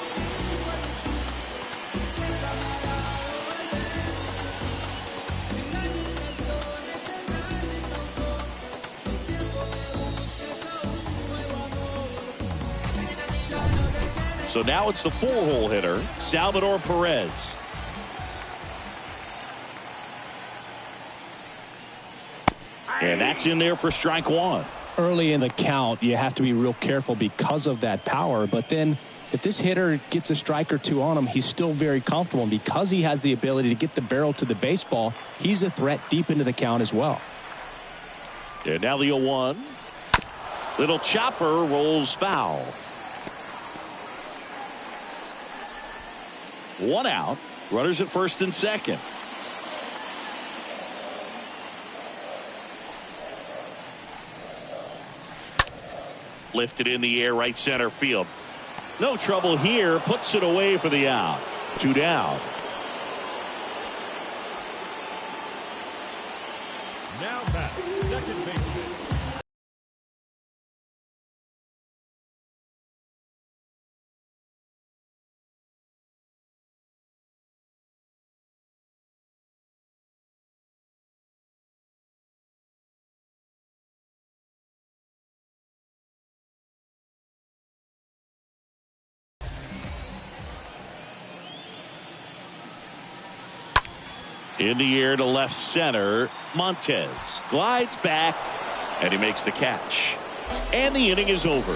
So now it's the 4-hole hitter, Salvador Perez. And that's in there for strike one. Early in the count, you have to be real careful because of that power. But then if this hitter gets a strike or two on him, he's still very comfortable. And because he has the ability to get the barrel to the baseball, he's a threat deep into the count as well. And now the 0-1. Little chopper rolls foul. 1 out. Runners at first and second. Lifted in the air, right center field. No trouble here. Puts it away for the out. 2 down. Now back, second baseman. In the air to left center. Montez glides back, and he makes the catch. And the inning is over.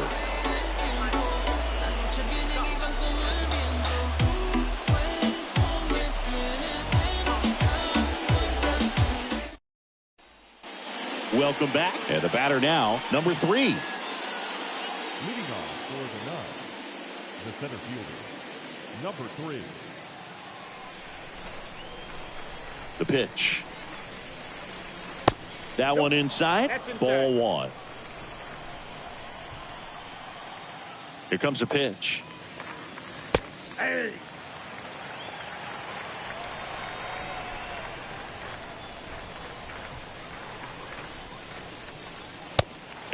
Welcome back. And the batter now, number 3. Leading off for the Nuts, the center fielder, number 3. The pitch. That one inside. Ball 1. Here comes a pitch.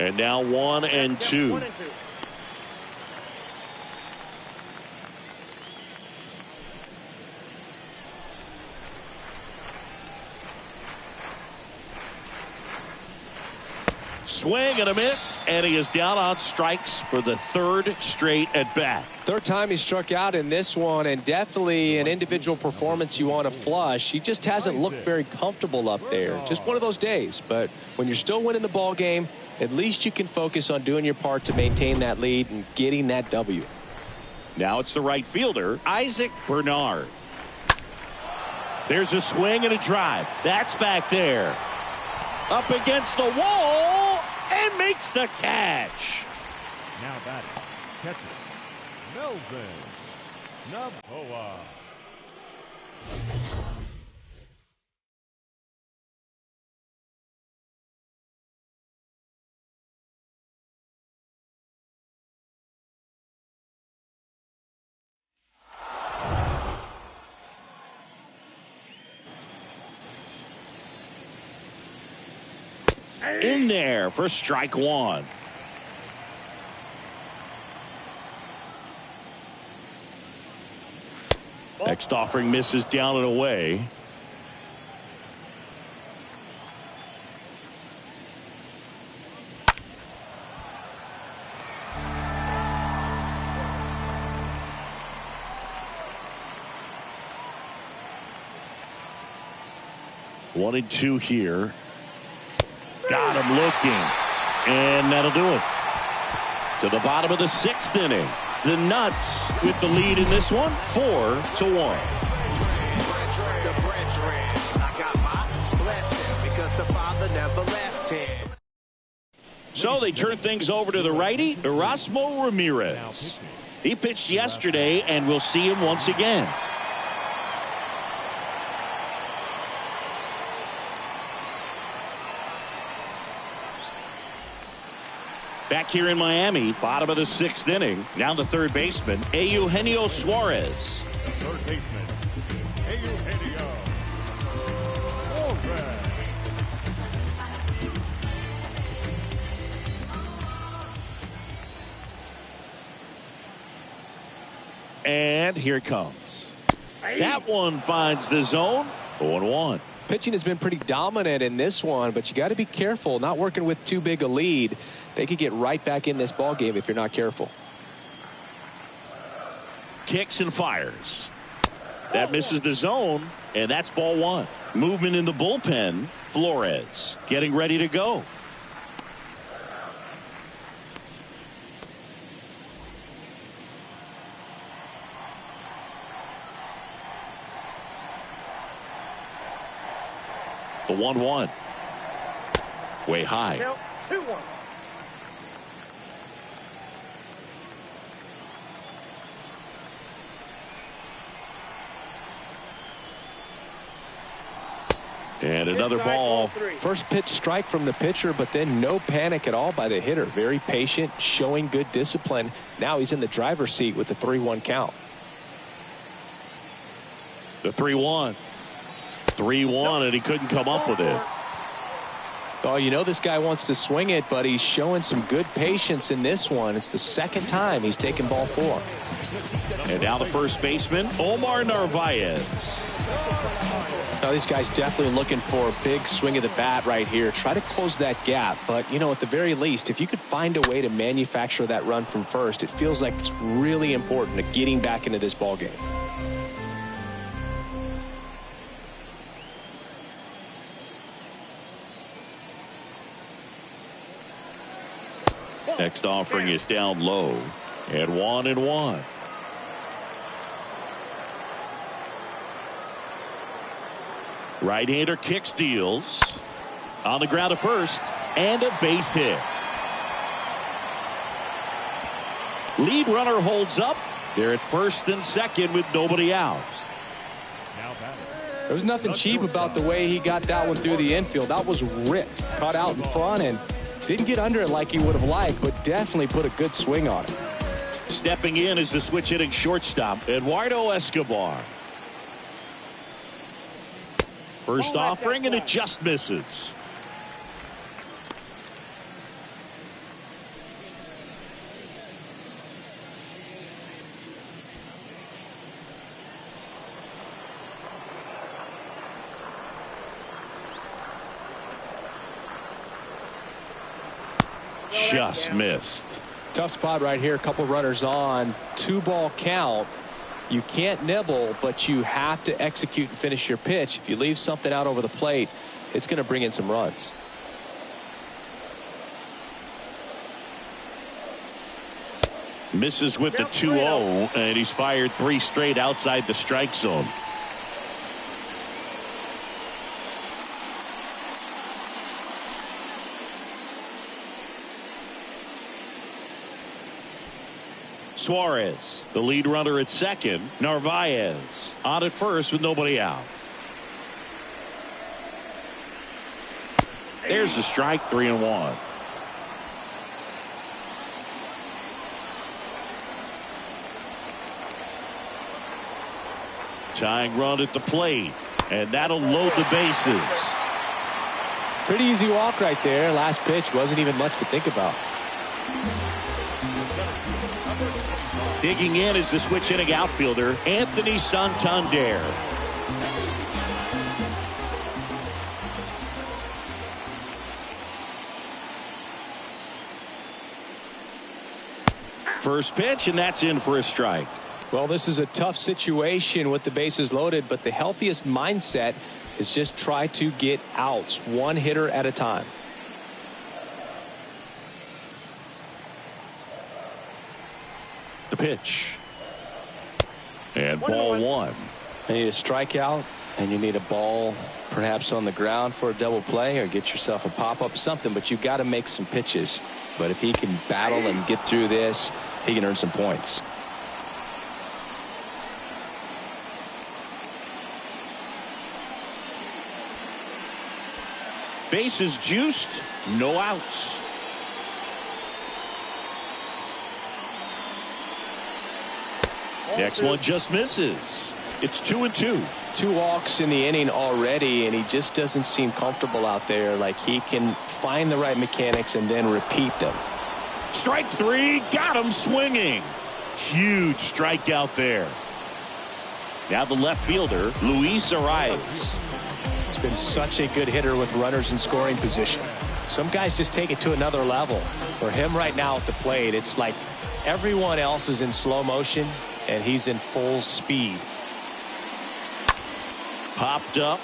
And now 1-2. 1-2. Swing and a miss, and he is down on strikes for the third straight at bat. Third time he struck out in this one, and definitely an individual performance you want to flush. He just hasn't looked very comfortable up there. Just one of those days. But when you're still winning the ball game, at least you can focus on doing your part to maintain that lead and getting that W. Now it's the right fielder, Isaac Bernard. There's a swing and a drive. That's back there. Up against the wall and makes the catch. Now batting, catcher, Melvin Navoa. In there for strike one. Next offering misses down and away. One and two here. Got him looking, and that'll do it. To the bottom of the sixth inning. The Nuts with the lead in this one, 4-1. So they turn things over to the righty, Erasmo Ramirez. He pitched yesterday, and we'll see him once again. Back here in Miami, bottom of the sixth inning. Now the third baseman, Eugenio Suarez. The third baseman, Eugenio Suarez. And here it comes. That one finds the zone. 0-1. Pitching has been pretty dominant in this one, but you got to be careful. Not working with too big a lead. They could get right back in this ball game if you're not careful. Kicks and fires. That misses the zone, and that's ball one. Movement in the bullpen. Flores getting ready to go. The 1-1. Way high. Count 2-1. And another ball. First pitch strike from the pitcher, but then no panic at all by the hitter. Very patient, showing good discipline. Now he's in the driver's seat with the 3-1 count. The 3-1. 3-1, and he couldn't come up with it. Oh, you know this guy wants to swing it, but he's showing some good patience in this one. It's the second time he's taken ball four. And now the first baseman, Omar Narvaez. Now these guys definitely looking for a big swing of the bat right here. Try to close that gap, but you know, at the very least, if you could find a way to manufacture that run from first, it feels like it's really important to getting back into this ball game. Next offering is down low, and 1-1. Right-hander kicks, deals. On the ground to first, and a base hit. Lead runner holds up. They're at first and second with nobody out. There was nothing cheap about the way he got that one through the infield. That was ripped, caught out in front, and didn't get under it like he would have liked, but definitely put a good swing on it. Stepping in is the switch hitting shortstop, Eduardo Escobar. First offering, and it just misses. just missed. Tough spot right here. A couple runners on. 2-ball count. You can't nibble, but you have to execute and finish your pitch. If you leave something out over the plate, it's going to bring in some runs. Misses with the 2-0, and he's fired 3 straight outside the strike zone. Suarez, the lead runner at second. Narvaez on at first with nobody out. There's the strike, 3-1. Tying run at the plate, and that'll load the bases. Pretty easy walk right there. Last pitch wasn't even much to think about. Digging in is the switch hitting outfielder, Anthony Santander. First pitch, and that's in for a strike. Well, this is a tough situation with the bases loaded, but the healthiest mindset is just try to get outs, one hitter at a time. The pitch. And ball 1. You need a strikeout, and you need a ball perhaps on the ground for a double play, or get yourself a pop-up, something, but you've got to make some pitches. But if he can battle and get through this, he can earn some points. Bases juiced, no outs. Next one just misses. It's 2-2. 2 walks in the inning already, and he just doesn't seem comfortable out there. Like he can find the right mechanics and then repeat them. Strike 3, got him swinging. Huge strikeout there. Now the left fielder, Luis Arias. He's been such a good hitter with runners in scoring position. Some guys just take it to another level. For him right now at the plate, it's like everyone else is in slow motion, and he's in full speed. Popped up.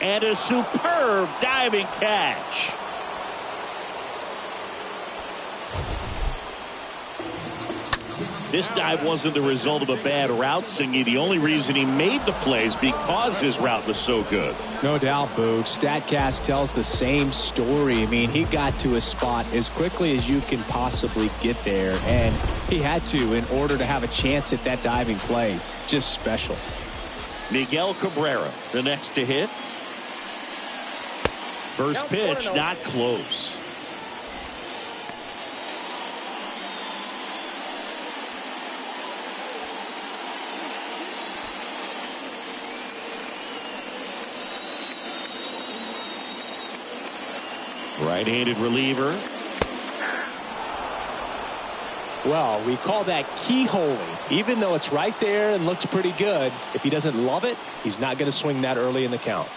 And a superb diving catch. This dive wasn't the result of a bad route, Singy. The only reason he made the play is because his route was so good. No doubt, Boo. StatCast tells the same story. I mean, he got to a spot as quickly as you can possibly get there, and he had to in order to have a chance at that diving play. Just special. Miguel Cabrera, the next to hit. First pitch, not close. Right-handed reliever. Well, we call that keyholing. Even though it's right there and looks pretty good, if he doesn't love it, he's not going to swing that early in the count.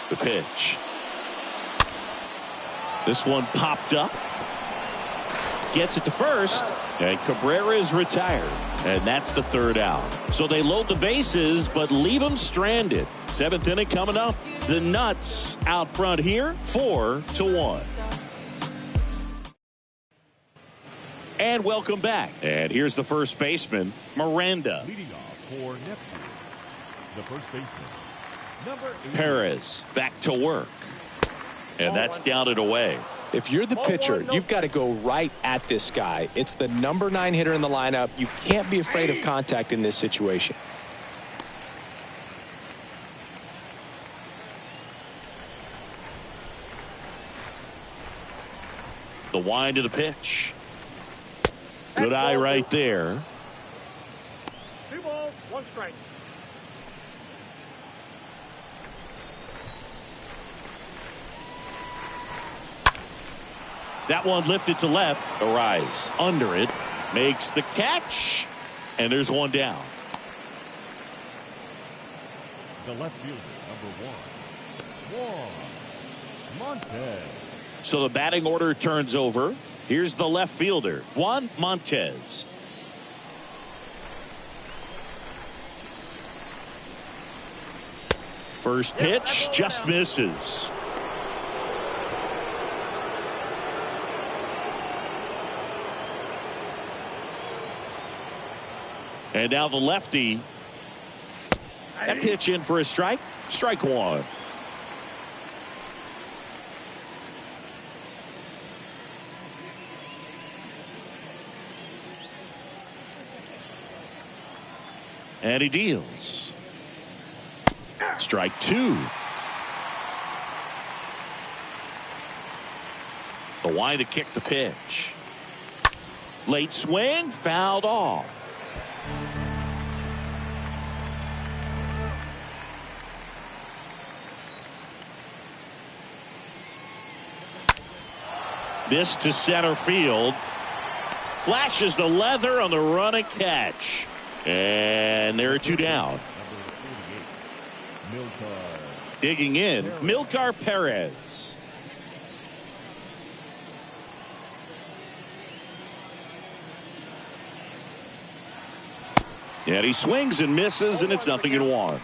The pitch. This one popped up. Gets it to first, and Cabrera is retired, and that's the third out. So they load the bases but leave them stranded. 7th inning coming up. The Nuts out front here, 4-1. And welcome back. And here's the first baseman, Miranda. Leading off for Neptune, the first baseman, number 8. Perez back to work, and that's down and away. If you're the pitcher, you've got to go right at this guy. It's the number 9 hitter in the lineup. You can't be afraid of contact in this situation. The wind of the pitch. Good eye right there. 2 balls, 1 strike. That one lifted to left. Arise under it. Makes the catch. And there's one down. The left fielder, number 1, Juan Montez. So the batting order turns over. Here's the left fielder, Juan Montez. First pitch just misses. And now the lefty. That pitch in for a strike. Strike one. And he deals. Strike two. The wind to kick the pitch. Late swing, fouled off. This to center field. Flashes the leather on the run and catch. And there are two down. Digging in, Milcar Perez. And he swings and misses, and it's 0-1.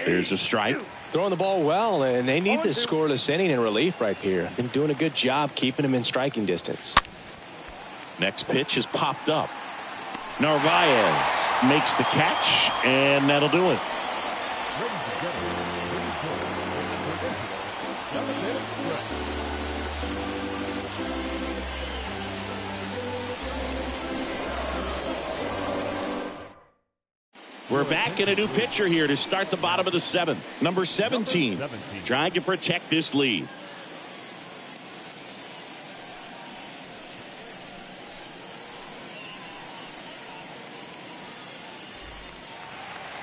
There's a strike. Throwing the ball well, and they need this scoreless inning in relief right here. Been doing a good job keeping him in striking distance. Next pitch is popped up. Narvaez makes the catch, and that'll do it. We're back in a new pitcher here to start the bottom of the 7th. Number 17, trying to protect this lead.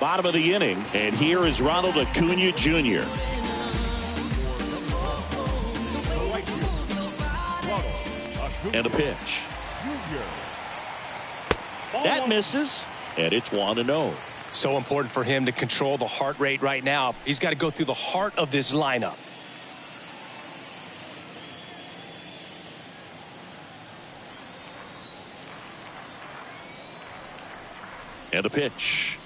Bottom of the inning, and here is Ronald Acuna Jr. And a pitch. That misses, and it's 1-0. So important for him to control the heart rate right now. He's got to go through the heart of this lineup. And a pitch.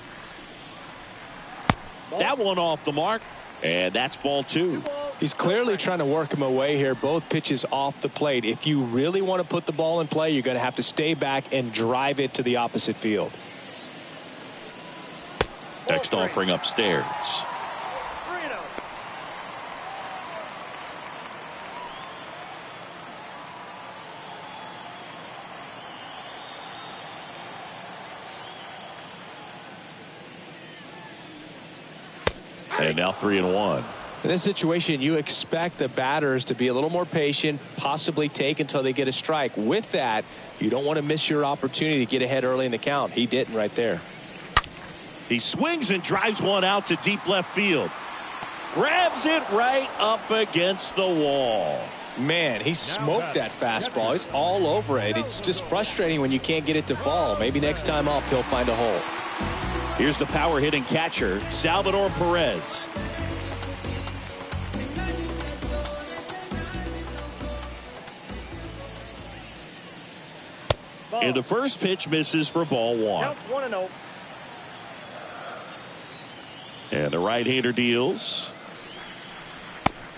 That one off the mark, and that's ball 2. He's clearly trying to work him away here. Both pitches off the plate. If you really want to put the ball in play, you're going to have to stay back and drive it to the opposite field. Next offering upstairs. And now 3-1. In this situation, you expect the batters to be a little more patient, possibly take until they get a strike. With that, you don't want to miss your opportunity to get ahead early in the count. He didn't right there. He swings and drives one out to deep left field. Grabs it right up against the wall. Man, he smoked that fastball. He's all over it. It's just frustrating when you can't get it to fall. Maybe next time up, he'll find a hole. Here's the power hitting catcher, Salvador Perez. And the first pitch misses for ball 1. Count 1-0. And the right-hander deals.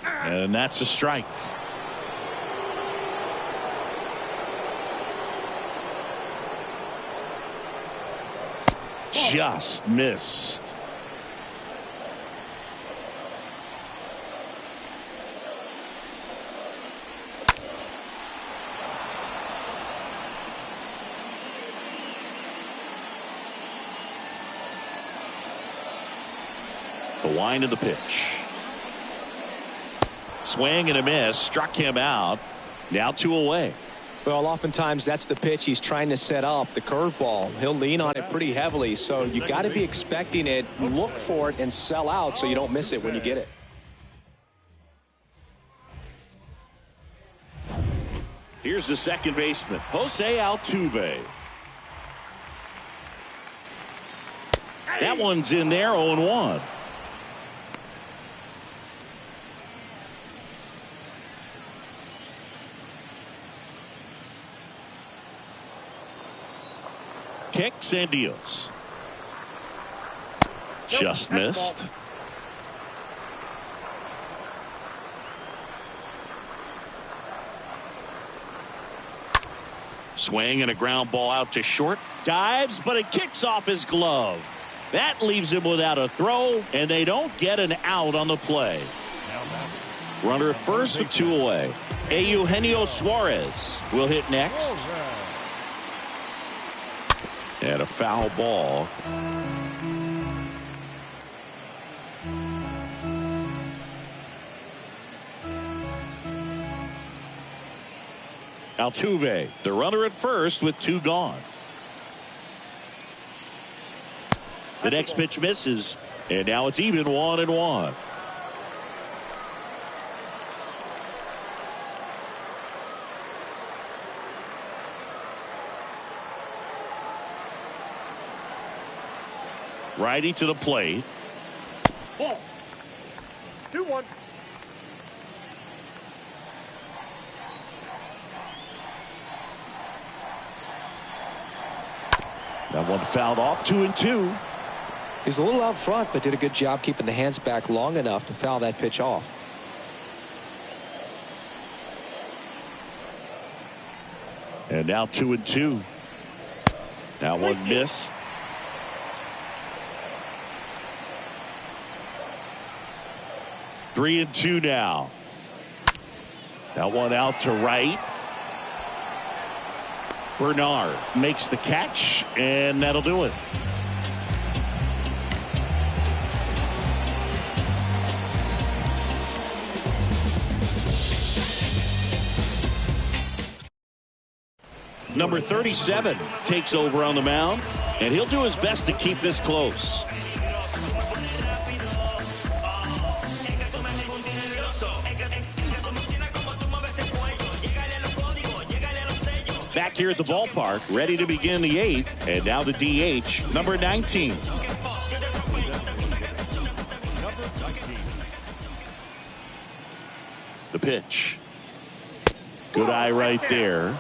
And that's a strike. Just missed. The wind of the pitch. Swing and a miss. Struck him out. Now 2 away. Well, oftentimes that's the pitch he's trying to set up, the curveball. He'll lean on it pretty heavily, so you got to be expecting it, look for it, and sell out so you don't miss it when you get it. Here's the second baseman, Jose Altuve. That one's in there, 0-1. Kicks and deals. Just missed. Swing and a ground ball out to short. Dives, but it kicks off his glove. That leaves him without a throw, and they don't get an out on the play. Runner at first with 2 away. Eugenio Suarez will hit next. And a foul ball. Altuve, the runner at first with 2 gone. The next pitch misses, and now it's even 1-1. Righty to the plate. Ball. 2-1. That one fouled off, 2-2. He's a little out front, but did a good job keeping the hands back long enough to foul that pitch off. And now 2-2. That one missed. Three and 2 now. That one out to right. Bernard makes the catch, and that'll do it. Number 37 takes over on the mound, and he'll do his best to keep this close. Back here at the ballpark, ready to begin the 8th, and now the DH, number 19. The pitch. Good eye right there.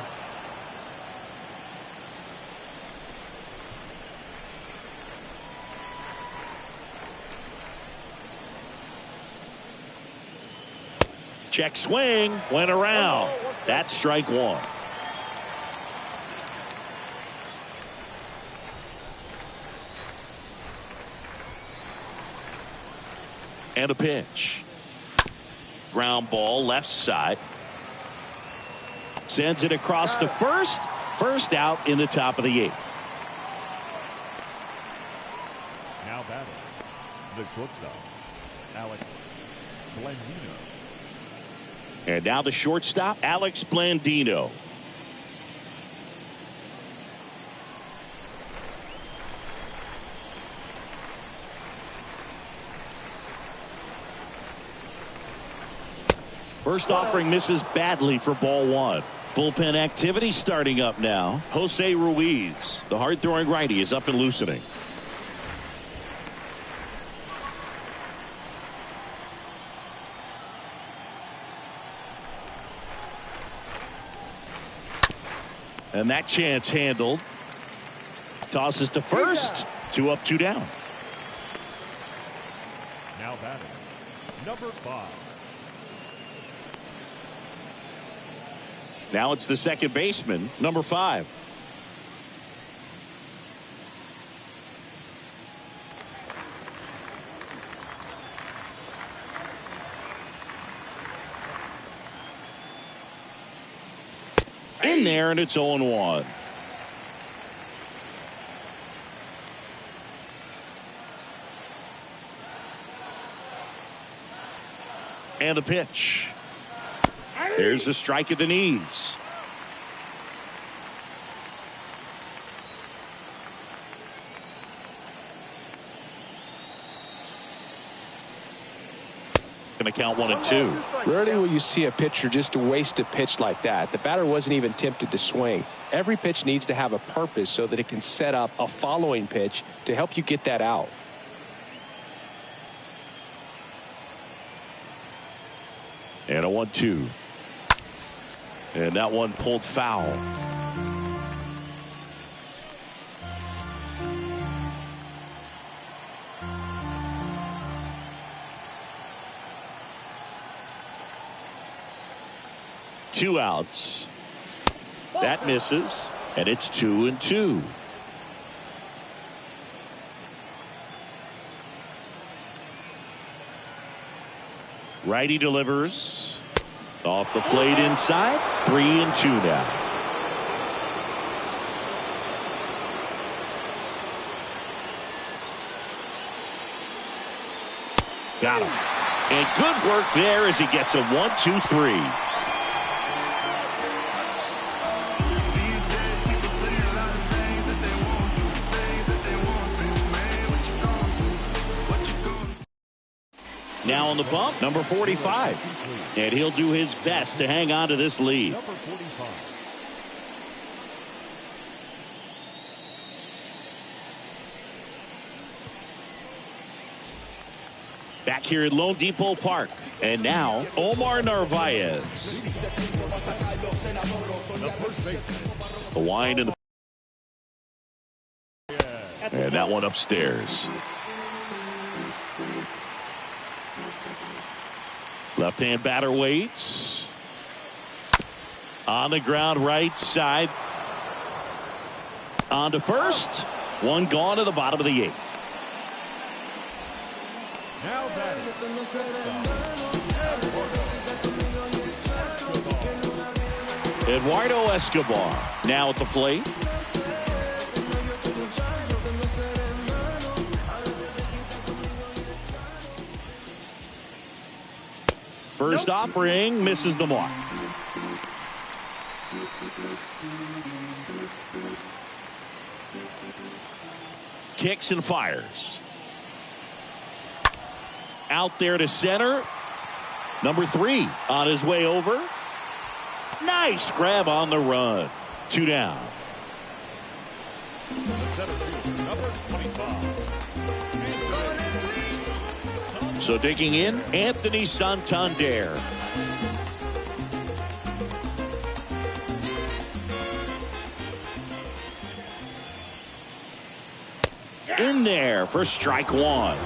Check swing, went around. That's strike 1. And a pitch. Ground ball left side. Sends it across to first. First out in the top of the 8th. Now batting, the shortstop, Alex Blandino. And now the shortstop, Alex Blandino. First offering misses badly for ball 1. Bullpen activity starting up now. Jose Ruiz, the hard-throwing righty, is up and loosening. And that chance handled. Tosses to first. 2 up, 2 down. Now batting, number 5. Now it's the second baseman, number 5. In there, and it's 0-1. And the pitch. There's a strike at the knees. the count 1-2. Rarely will you see a pitcher just waste a pitch like that. The batter wasn't even tempted to swing. Every pitch needs to have a purpose so that it can set up a following pitch to help you get that out. And a 1-2. And that one pulled foul. Two outs. That misses, and it's 2-2. Righty delivers. Off the plate inside. 3-2 now. Got him. And good work there as he gets a 1-2-3. Now on the bump, number 45. And he'll do his best to hang on to this lead. Number 45. Back here at Lone Depot Park. And now, Omar Narvaez. The first baseman. The wind in the... And that one upstairs. Left-hand batter waits. On the ground right side. On to first. One gone to the bottom of the 8th. Now batting. Eduardo Escobar now at the plate. First offering misses the mark. Kicks and fires. Out there to center. Number 3 on his way over. Nice grab on the run. 2 down. The center field, number 25. So digging in, Anthony Santander. In there for strike 1.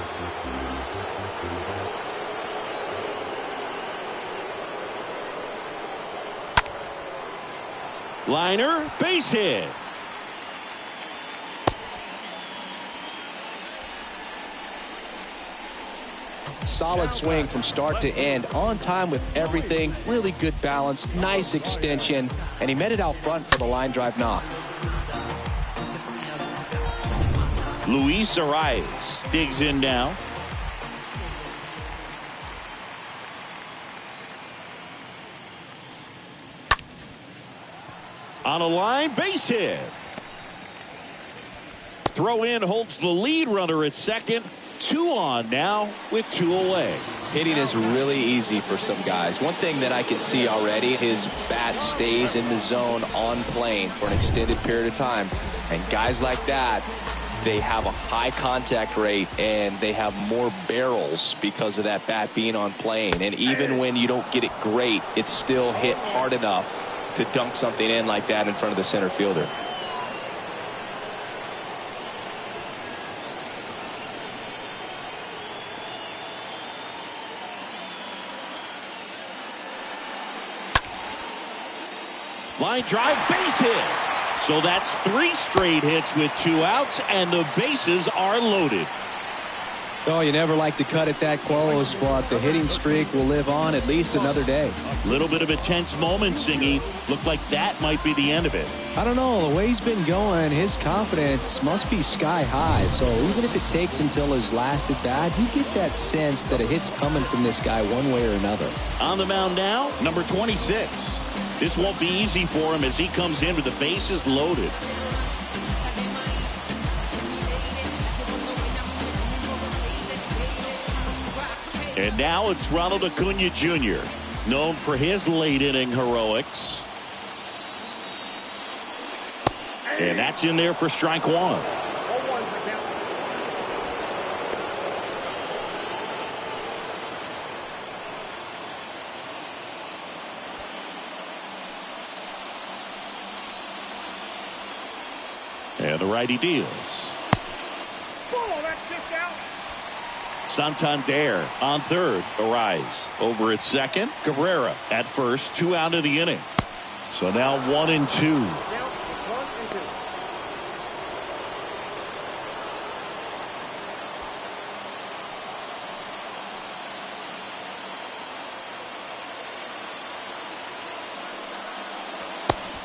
Liner, base hit. Solid swing from start to end, on time with everything, really good balance, nice extension, and he met it out front for the line drive knock. Luis Arias digs in now. On a line, base hit. Throw in holds the lead runner at second. 2 on now with 2 away. Hitting is really easy for some guys. One thing that I can see already, his bat stays in the zone on plane for an extended period of time. And guys like that, they have a high contact rate and they have more barrels because of that bat being on plane. And even when you don't get it great, it's still hit hard enough to dunk something in like that in front of the center fielder. Line drive, base hit. So that's 3 straight hits with 2 outs, and the bases are loaded. Oh, you never like to cut it that close, but the hitting streak will live on at least another day. Little bit of a tense moment, Singy. Looked like that might be the end of it. I don't know. The way he's been going, his confidence must be sky high. So even if it takes until his last at bat, you get that sense that a hit's coming from this guy one way or another. On the mound now, number 26. This won't be easy for him as he comes in with the bases loaded. And now it's Ronald Acuna Jr., known for his late inning heroics. And that's in there for strike one. And the righty deals. Santander on third. Arise over at second. Cabrera at first. 2 out of the inning. So now 1 and 2.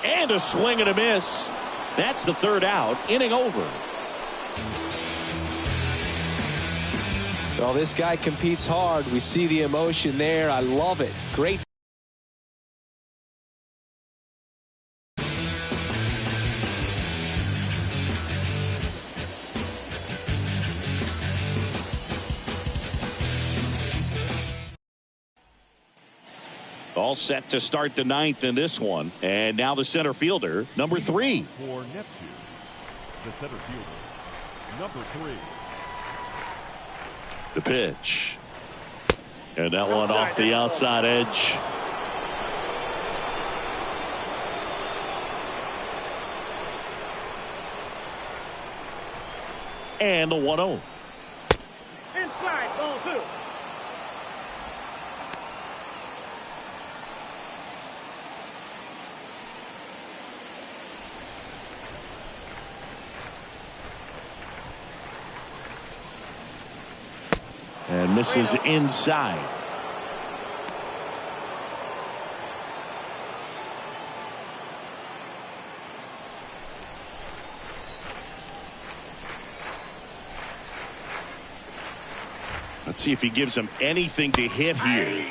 And a swing and a miss. That's the third out. Inning over. Well, this guy competes hard. We see the emotion there. I love it. Great. All set to start the 9th in this one. And now the center fielder, number 3. For Neptune, the center fielder, number 3. The pitch. And that one off the outside edge. And the 1-0. Inside, ball 2. And misses inside. Let's see if he gives him anything to hit here.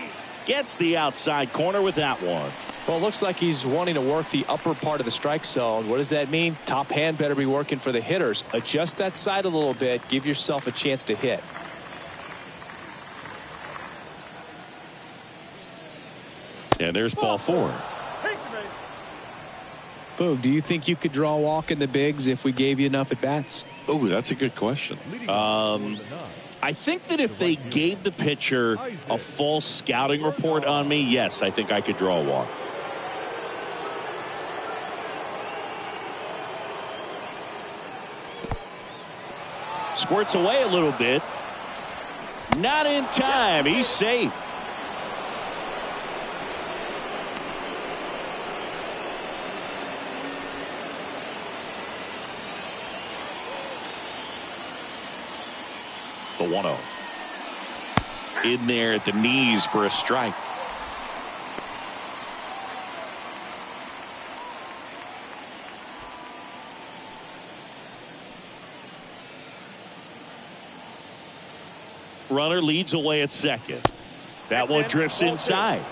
Gets the outside corner with that one. Well, it looks like he's wanting to work the upper part of the strike zone. What does that mean? Top hand better be working for the hitters. Adjust that side a little bit. Give yourself a chance to hit. And there's ball 4. Boog, do you think you could draw a walk in the bigs if we gave you enough at bats? Oh, that's a good question. I think that if they gave the pitcher a full scouting report on me, yes, I think I could draw a walk. Squirts away a little bit. Not in time. He's safe. The 1-0. In there at the knees for a strike. Runner leads away at second. That one drifts inside.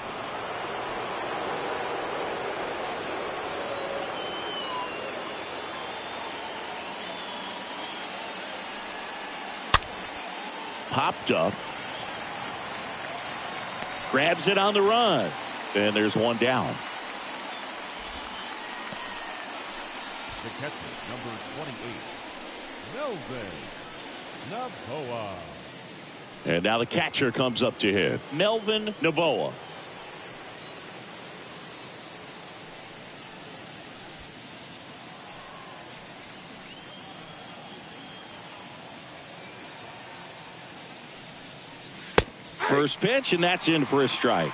Popped up. Grabs it on the run. And there's one down. The catcher, number 28, Melvin Novoa. And now the catcher comes up to hit. Melvin Novoa. First pitch, and that's in for a strike.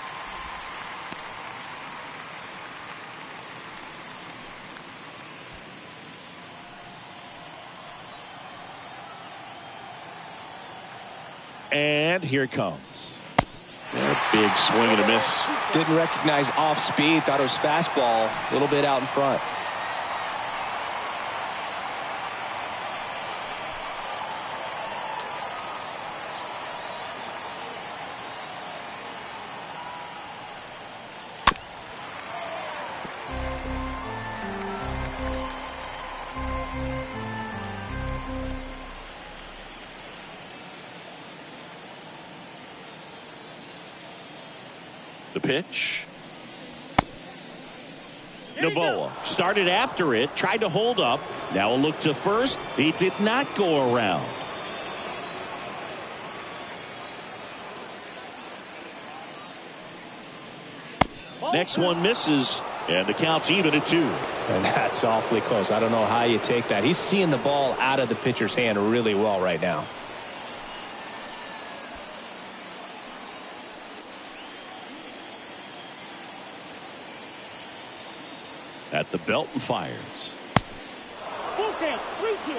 And here it comes. That big swing and a miss. Didn't recognize off speed. Thought it was fastball. A little bit out in front. The pitch. Novoa started after it, tried to hold up. Now a look to first. He did not go around. Next one misses, and the count's even at 2. And that's awfully close. I don't know how you take that. He's seeing the ball out of the pitcher's hand really well right now. At the belt and fires. Full count, 3-2.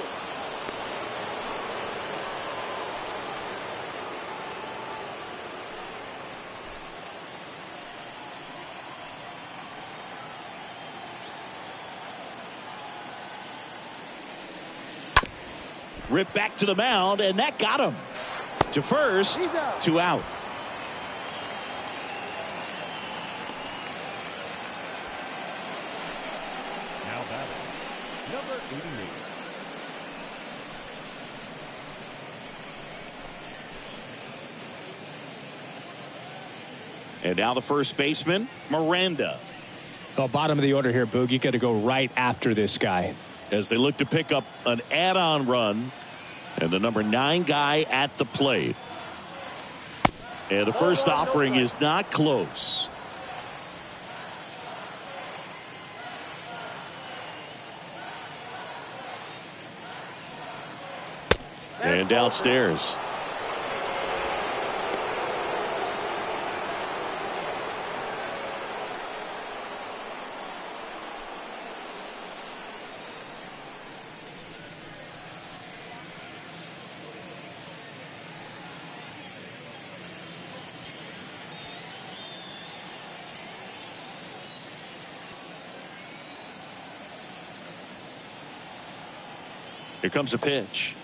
Ripped back to the mound, and that got him. To first, 2 out. Now batting, number 88. And now the first baseman, Miranda. Well, bottom of the order here, Boog. You got to go right after this guy. As they look to pick up an add-on run, and the number 9 guy at the plate. And the first offering is not close. And downstairs. Here comes a pitch.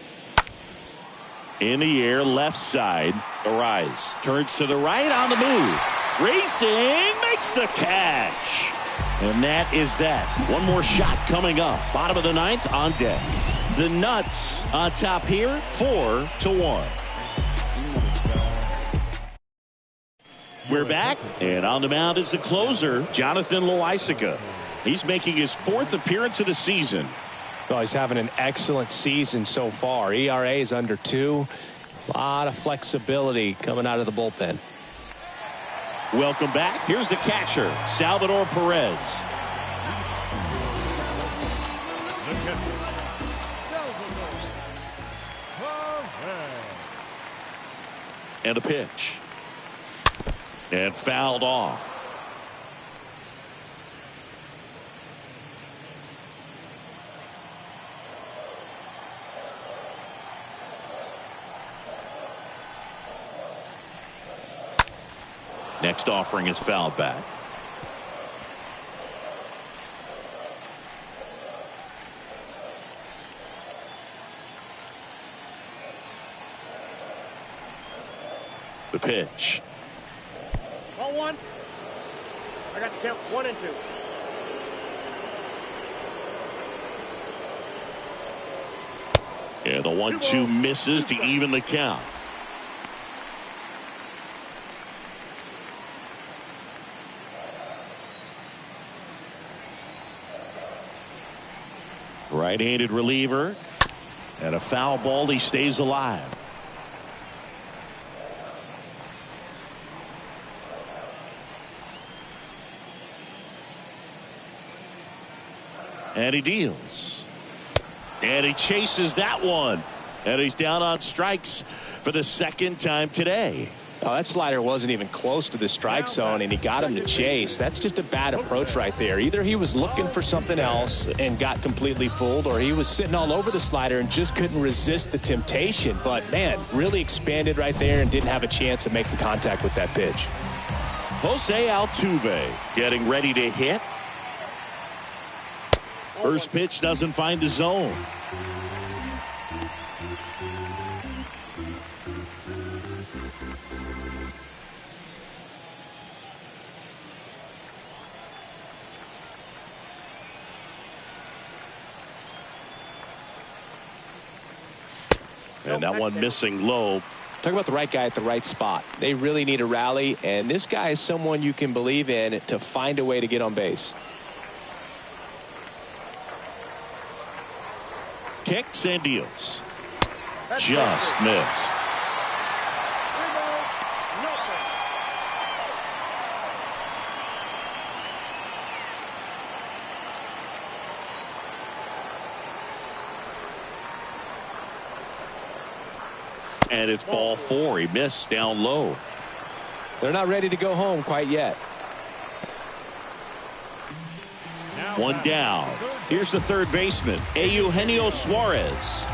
In the air, left side. Arise. Turns to the right on the move. Racing. Makes the catch. And that is that. One more shot coming up. Bottom of the 9th on deck. The Nuts on top here, 4-1. We're back. And on the mound is the closer, Jonathan Loaisiga. He's making his 4th appearance of the season. Well, he's having an excellent season so far. ERA is under 2. A lot of flexibility coming out of the bullpen. Welcome back. Here's the catcher, Salvador Perez. And a pitch. And fouled off. Next offering is fouled back. The pitch. Ball 1. I got to count 1 and 2. Yeah, the 1-2 misses to even the count. Right-handed reliever. And a foul ball. He stays alive. And he deals. And he chases that one. And he's down on strikes for the 2nd time today. Oh, that slider wasn't even close to the strike zone, and he got him to chase. That's just a bad approach right there. Either he was looking for something else and got completely fooled, or he was sitting all over the slider and just couldn't resist the temptation. But, man, really expanded right there and didn't have a chance of making contact with that pitch. Jose Altuve getting ready to hit. First pitch doesn't find the zone. And that one missing low. Talk about the right guy at the right spot. They really need a rally, and this guy is someone you can believe in to find a way to get on base. Kicks and deals. Just missed. And it's ball 4. He missed down low. They're not ready to go home quite yet. One down. Here's the third baseman, Eugenio Suarez.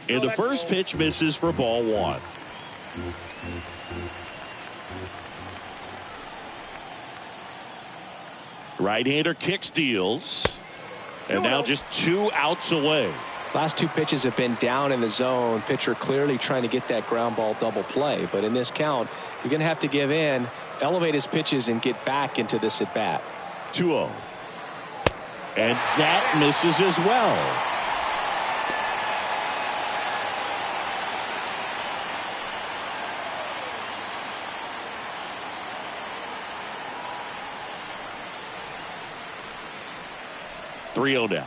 And the first pitch misses for ball 1. Right-hander kicks, deals. And now just 2 outs away. Last 2 pitches have been down in the zone. Pitcher clearly trying to get that ground ball double play. But in this count, he's going to have to give in, elevate his pitches, and get back into this at bat. 2-0. And that misses as well. Down.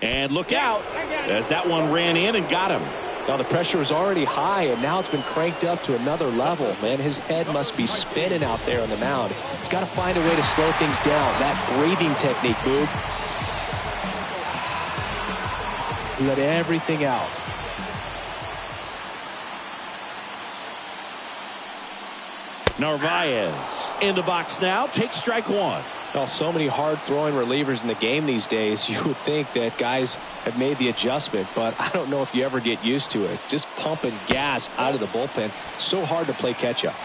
And look out as that one ran in and got him. Now the pressure was already high, and now it's been cranked up to another level. Man, his head must be spinning out there on the mound. He's got to find a way to slow things down. That breathing technique, Boog. Let everything out. Narvaez in the box now, takes strike 1. Well, so many hard-throwing relievers in the game these days, you would think that guys have made the adjustment, but I don't know if you ever get used to it. Just pumping gas out of the bullpen. So hard to play catch-up.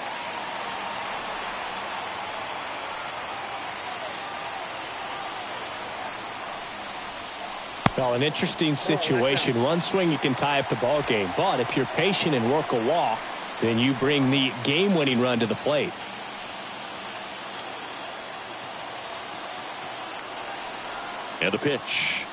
Well, an interesting situation. One swing, you can tie up the ball game, but if you're patient and work a walk, then you bring the game-winning run to the plate. And the pitch.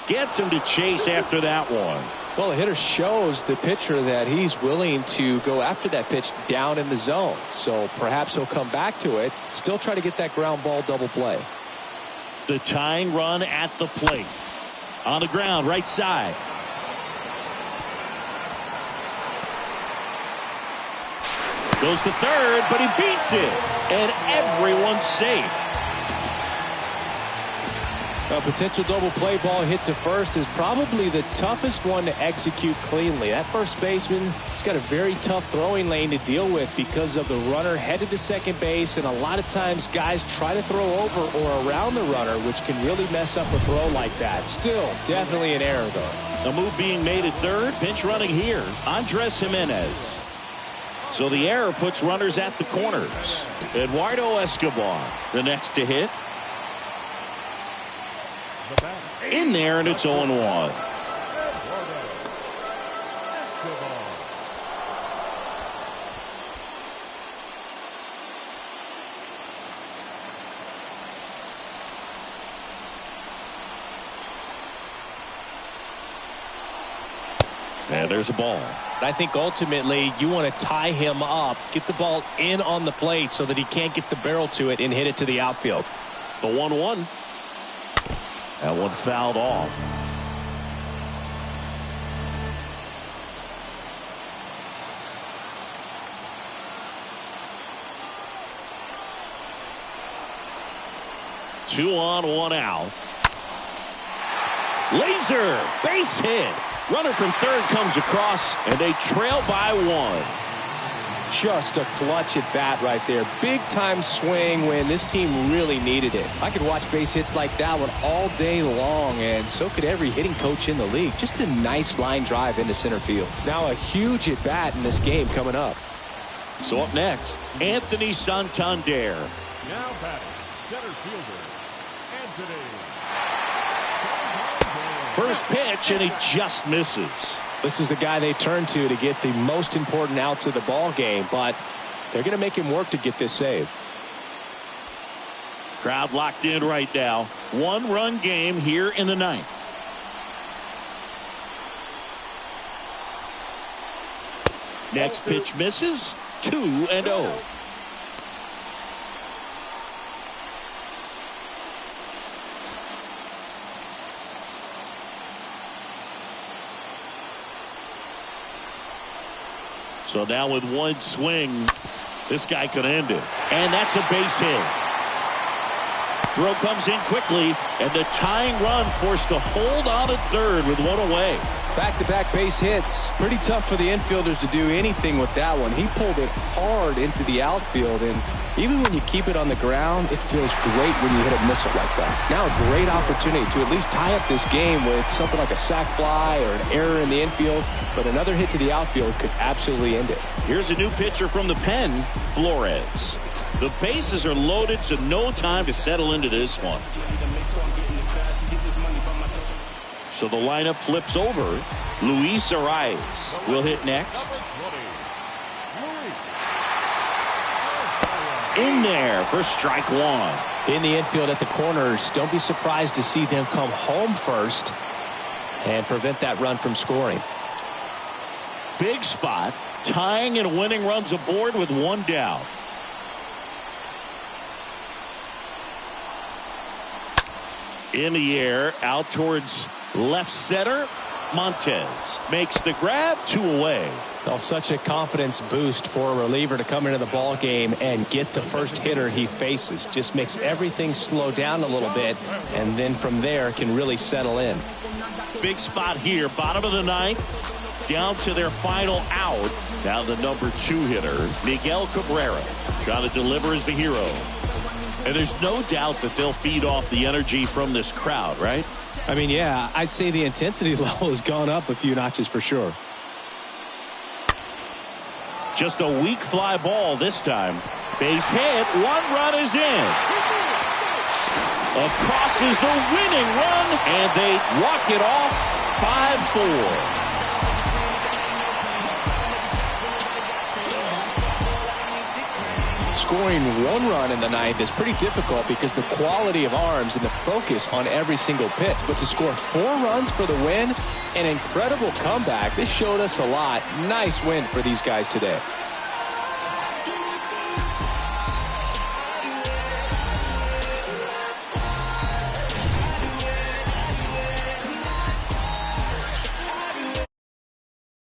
Gets him to chase after that one. Well, the hitter shows the pitcher that he's willing to go after that pitch down in the zone. So perhaps he'll come back to it. Still try to get that ground ball double play. The tying run at the plate. On the ground, right side. Goes to third, but he beats it. And everyone's safe. A potential double play ball hit to first is probably the toughest one to execute cleanly. That first baseman has got a very tough throwing lane to deal with because of the runner headed to second base, and a lot of times guys try to throw over or around the runner, which can really mess up a throw like that. Still, definitely an error, though. A move being made at third. Pinch running here, Andres Jimenez. So the error puts runners at the corners. Eduardo Escobar, the next to hit. In there, and it's 0-1. And there's a ball. I think ultimately you want to tie him up, get the ball in on the plate so that he can't get the barrel to it and hit it to the outfield. The 1-1. That one fouled off. Two on, 1 out. Laser, base hit. Runner from third comes across, and they trail by 1. Just a clutch at bat right there. Big time swing when this team really needed it. I could watch base hits like that one all day long, and so could every hitting coach in the league. Just a nice line drive into center field. Now a huge at bat in this game coming up. So up next, Anthony Santander. Now batting, center fielder, Anthony. First pitch, and he just misses. This is the guy they turn to get the most important outs of the ball game, but They're going to make him work to get this save. Crowd locked in right now. 1-run game here in the 9th. Next pitch misses. 2-0. So now with one swing, this guy could end it. And that's a base hit. Throw comes in quickly, and the tying run forced to hold on at third with one away. Back-to-back base hits. Pretty tough for the infielders to do anything with that one. He pulled it hard into the outfield, and even when you keep it on the ground, it feels great when you hit a missile like that. Now a great opportunity to at least tie up this game with something like a sac fly or an error in the infield, but another hit to the outfield could absolutely end it. Here's a new pitcher from the pen, Flores. The bases are loaded, so no time to settle into this one. So the lineup flips over. Luis Arias will hit next. In there for strike one. In the infield at the corners, don't be surprised to see them come home first and prevent that run from scoring. Big spot, tying and winning runs aboard with one down. In the air, out towards left center. Montez makes the grab, 2 away. Well, such a confidence boost for a reliever to come into the ball game and get the first hitter he faces. Just makes everything slow down a little bit, and then from there can really settle in. Big spot here, bottom of the 9th, down to their final out. Now the number 2 hitter, Miguel Cabrera, trying to deliver as the hero. And there's no doubt that they'll feed off the energy from this crowd, right? I mean, yeah, I'd say the intensity level has gone up a few notches for sure. Just a weak fly ball this time. Base hit, 1 run is in. Across is the winning run, and they walk it off 5-4. Scoring 1 run in the 9th is pretty difficult because the quality of arms and the focus on every single pitch. But to score 4 runs for the win, an incredible comeback. This showed us a lot. Nice win for these guys today.